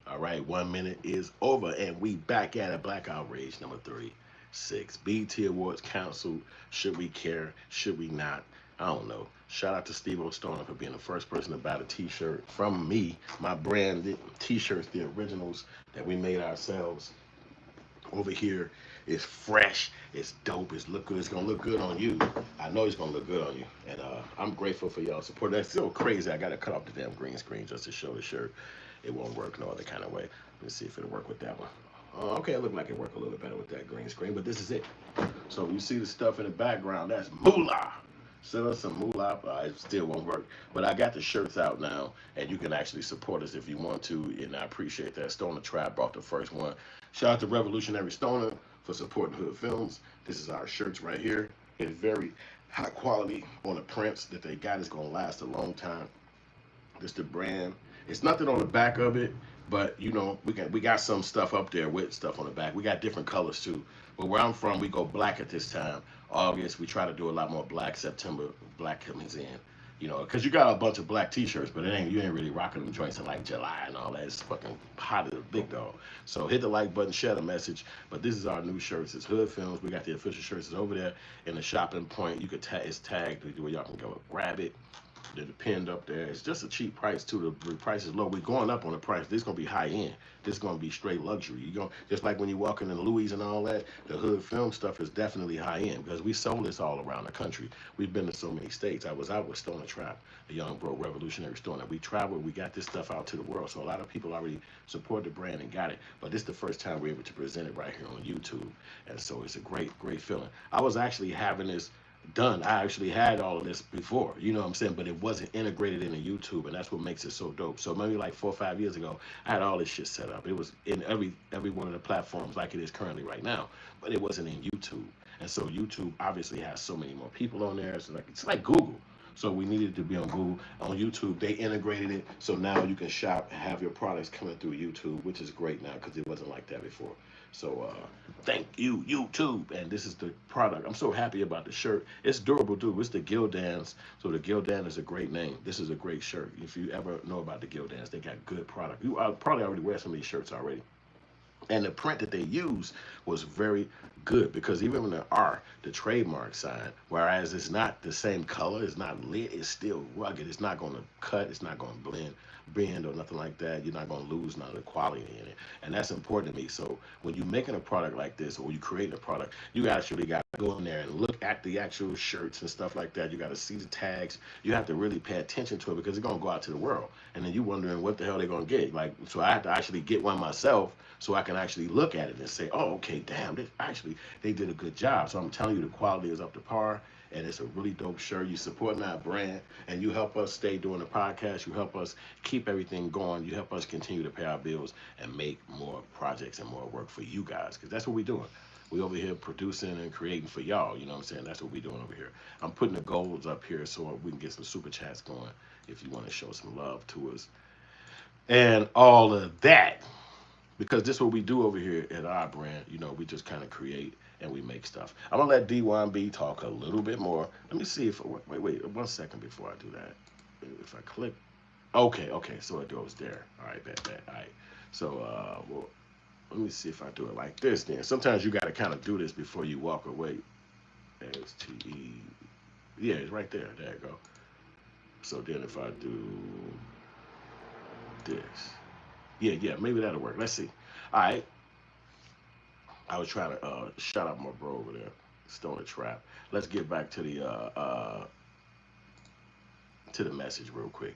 All right, 1 minute is over, and we back at it. Black Outrage number 36. BET Awards canceled. Should we care? Should we not? I don't know. Shout out to Steve O'Stone for being the first person to buy the t-shirt from me. My branded t-shirts, the originals that we made ourselves over here. It's fresh. It's dope. It's look good. It's gonna look good on you. I know it's gonna look good on you. And I'm grateful for y'all support. That's still crazy. I gotta cut off the damn green screen just to show the shirt. It won't work no other kind of way. Let's see if it'll work with that one. Okay, it looked like it worked a little better with that green screen, but this is it. So you see the stuff in the background, that's moolah. Send us some moolah. It still won't work. But I got the shirts out now, and you can actually support us if you want to, and I appreciate that. Stoner Tribe brought the first one. Shout out to Revolutionary Stoner for supporting Hood Films. This is our shirts right here. It's very high quality on the prints that they got. It's going to last a long time. This the brand. It's nothing on the back of it, but you know we got some stuff up there with stuff on the back. We got different colors too. But where I'm from, we go black at this time. August, we try to do a lot more black. September, black comes in. You know, because you got a bunch of black T-shirts, but you ain't really rocking them joints in like July and all that. It's fucking hot as a big dog. So hit the like button, share the message. But this is our new shirts. It's Hood Films. We got the official shirts. It's over there in the shopping point. You could it's tagged where y'all can go grab it. They're pinned up there. It's just a cheap price too. The price is low. We're going up on the price. This is gonna be high end. This is gonna be straight luxury. You going just like when you walk in Louis and all that. The Hood Film stuff is definitely high end because we sold this all around the country. We've been to so many states. I was out with Stoner Trap, the young bro revolutionary stoner. We traveled. We got this stuff out to the world. So a lot of people already support the brand and got it. But this is the first time we're able to present it right here on YouTube, and so it's a great feeling. I was actually having this done. I actually had all of this before, you know what I'm saying, but it wasn't integrated into YouTube, and that's what makes it so dope. So maybe like 4 or 5 years ago, I had all this shit set up. It was in every one of the platforms like it is currently right now, but it wasn't in YouTube. And so YouTube obviously has so many more people on there. It's like Google. So we needed it to be on Google. On YouTube, they integrated it, so now you can shop and have your products coming through YouTube, which is great now because it wasn't like that before. So thank you, YouTube. And this is the product. I'm so happy about the shirt. It's durable, dude. It's the Gildans. So the Gildan is a great name. This is a great shirt. If you ever know about the Gildans, they got good product. You probably already wear some of these shirts already. And the print that they used was very good because even when there are the trademark sign, whereas it's not the same color, it's not lit, it's still rugged. It's not going to cut, it's not going to bend or nothing like that. You're not going to lose none of the quality in it. And that's important to me. So when you're making a product like this or you're creating a product, you actually got to go in there and look at the actual shirts and stuff like that. You got to see the tags. You have to really pay attention to it because it's going to go out to the world. And then you're wondering what the hell they're going to get. Like, so I have to actually get one myself so I can actually look at it and say, oh, okay, damn, they did a good job. So I'm telling you, the quality is up to par, and it's a really dope shirt. You supporting our brand, and you help us stay doing the podcast. You help us keep everything going. You help us continue to pay our bills and make more projects and more work for you guys, because that's what we're doing. We over here producing and creating for y'all. You know what I'm saying? That's what we're doing over here. I'm putting the goals up here so we can get some super chats going if you want to show some love to us. And all of that. Because this is what we do over here at our brand. You know, we just kind of create and we make stuff. I'm going to let D1B talk a little bit more. Let me see if, wait, 1 second before I do that. If I click, okay, so it goes there. All right, bet. All right. So, well, let me see if I do it like this then. Sometimes you got to kind of do this before you walk away. STE. Yeah, it's right there. There you go. So then if I do this. Yeah, maybe that'll work. Let's see. All right. I was trying to shout out my bro over there, Stoner Trap. Let's get back to the message real quick.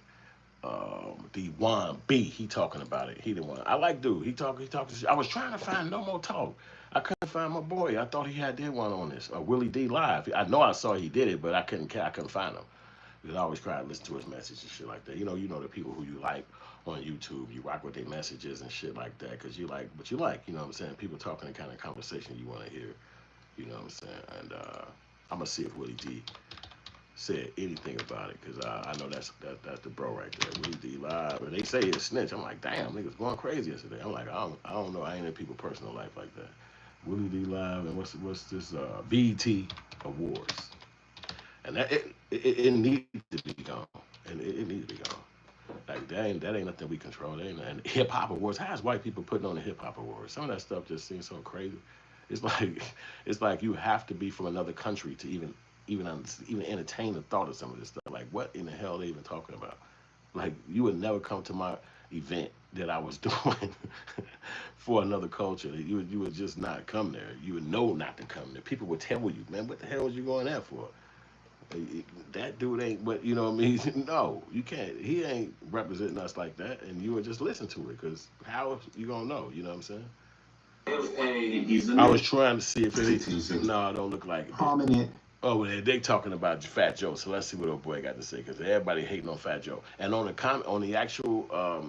D1B, he talking about it. He the one. I like dude. He talking. I was trying to find no more talk. I couldn't find my boy. I thought he did one on this. Willie D live. I know I saw he did it, but I couldn't find him. Because I always try to listen to his message and shit like that. You know the people who you like on YouTube, you rock with their messages and shit like that, because you like what you like, you know what I'm saying? People talking the kind of conversation you want to hear, you know what I'm saying? And I'm going to see if Willie D said anything about it, because I know that's the bro right there, Willie D live, and they say he's a snitch. I'm like, damn, niggas going crazy yesterday. I'm like, I don't know, I ain't in people's personal life like that. Willie D live, and what's this BET Awards. And that it needs to be gone. And it needs to be gone. Like that ain't nothing we control. And hip hop awards. How's white people putting on the hip hop awards? Some of that stuff just seems so crazy. It's like you have to be from another country to even entertain the thought of some of this stuff. Like what in the hell are they even talking about? Like you would never come to my event that I was doing for another culture. You would just not come there. You would know not to come there. People would tell you, man, what the hell was you going there for? That dude ain't, but you know what I mean? No, you can't. He ain't representing us like that, and you would just listen to it, because how you gonna know? You know what I'm saying? I was trying to see if it. No, it don't look like it. Prominent Oh, they talking about Fat Joe. So let's see what old boy got to say because everybody hating on Fat Joe. And on the actual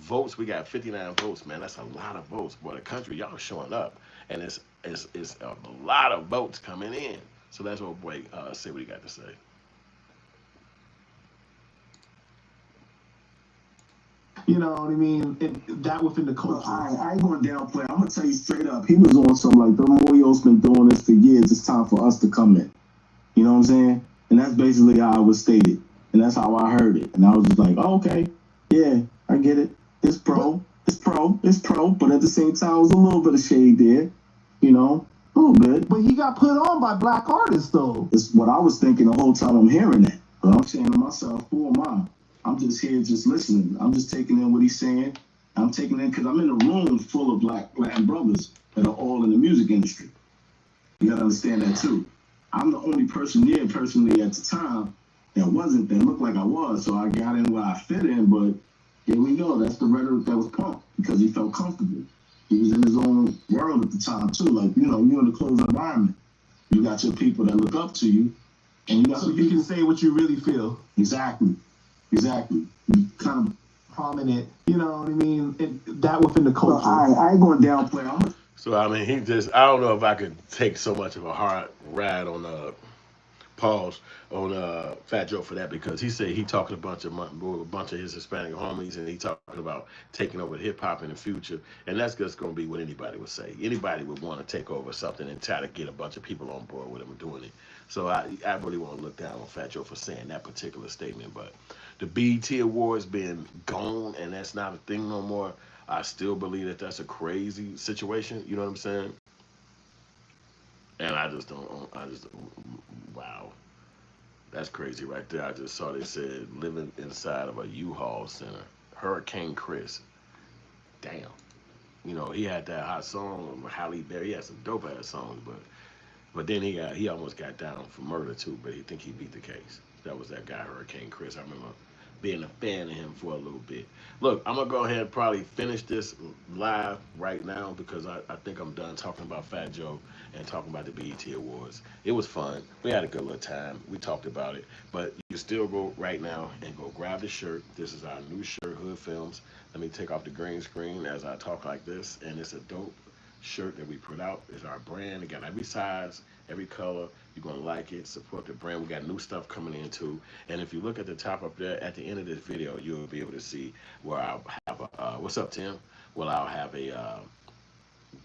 votes, we got 59 votes, man. That's a lot of votes. Boy, the country, y'all showing up, and it's a lot of votes coming in. So that's what old boy say what he got to say. You know what I mean? That within the culture. I ain't gonna downplay. I'm gonna tell you straight up. He was on some like the Royals been doing this for years. It's time for us to come in. You know what I'm saying? And that's basically how it was stated, and that's how I heard it. And I was just like, oh, okay, yeah, I get it. It's pro, it's pro, it's pro. But at the same time, it was a little bit of shade there. You know, a little bit. But he got put on by black artists, though. That's what I was thinking the whole time I'm hearing that. But I'm saying to myself, who am I? I'm just here, just listening. I'm just taking in what he's saying. I'm taking in because I'm in a room full of black brothers that are all in the music industry. You gotta understand that too. I'm the only person there personally at the time that looked like I was. So I got in where I fit in, but here we go. That's the rhetoric that was pumped because he felt comfortable. He was in his own world at the time too. Like, you know, you're in a closed environment. You got your people that look up to you, and you got so you can say what you really feel. Exactly. Kind of prominent, you know what I mean? That within the culture. I ain't going to downplay. So I mean, I don't know if I could take so much of a hard ride on pause on Fat Joe for that because he said he talking a bunch of his Hispanic homies and he talking about taking over hip hop in the future, and that's just gonna be what anybody would say. Anybody would want to take over something and try to get a bunch of people on board with him doing it. So I really want to look down on Fat Joe for saying that particular statement. But the BET Awards being gone and that's not a thing no more. I still believe that that's a crazy situation. You know what I'm saying? And I just don't. Wow. That's crazy right there. I just saw they said living inside of a U-Haul center. Hurricane Chris. Damn. You know, he had that hot song with Halle Berry. He had some dope ass songs, but then he almost got down for murder too, but he think he beat the case. That was that guy, Hurricane Chris. I remember being a fan of him for a little bit. Look, I'm gonna go ahead and probably finish this live right now because I think I'm done talking about Fat Joe and talking about the BET Awards. It was fun. We had a good little time. We talked about it. But you can still go right now and go grab the shirt. This is our new shirt, HoodFilms. Let me take off the green screen as I talk like this. And it's a dope shirt that we put out. It's our brand. It got every size, every color. You're going to like it. Support the brand. We got new stuff coming in too. And if you look at the top up there, at the end of this video, you'll be able to see where I'll have a, what's up, Tim? Well, I'll have a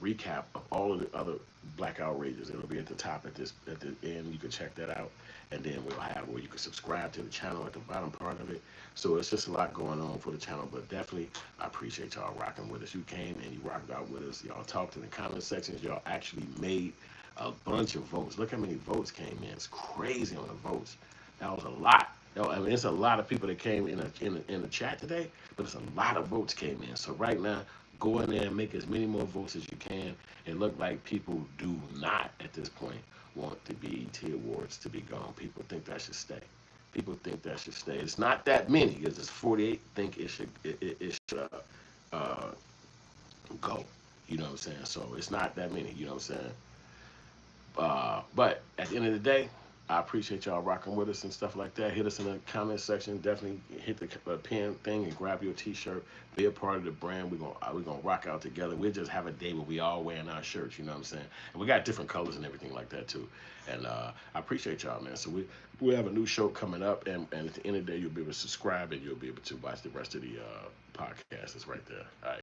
recap of all of the other Black Outrages. It'll be at the top at the end. You can check that out. And then we'll have where you can subscribe to the channel at the bottom part of it. So it's just a lot going on for the channel, but definitely I appreciate y'all rocking with us. You came and you rocked out with us. Y'all talked in the comment sections. Y'all actually made a bunch of votes. Look how many votes came in. It's crazy on the votes. That was a lot. I mean, it's a lot of people that came in the chat today, but it's a lot of votes came in. So right now, go in there and make as many more votes as you can. It looked like people do not, at this point, want the BET Awards to be gone. People think that should stay. People think that should stay. It's not that many. It's 48 think it should go. You know what I'm saying? So it's not that many. You know what I'm saying? But at the end of the day, I appreciate y'all rocking with us and stuff like that. Hit us in the comment section. Definitely hit the pin thing and grab your t-shirt. Be a part of the brand. We're gonna rock out together. We'll just have a day where we all wearing our shirts. You know what I'm saying? And we got different colors and everything like that too. And I appreciate y'all, man. So we have a new show coming up, and at the end of the day, you'll be able to subscribe and you'll be able to watch the rest of the podcast. It's right there. All right.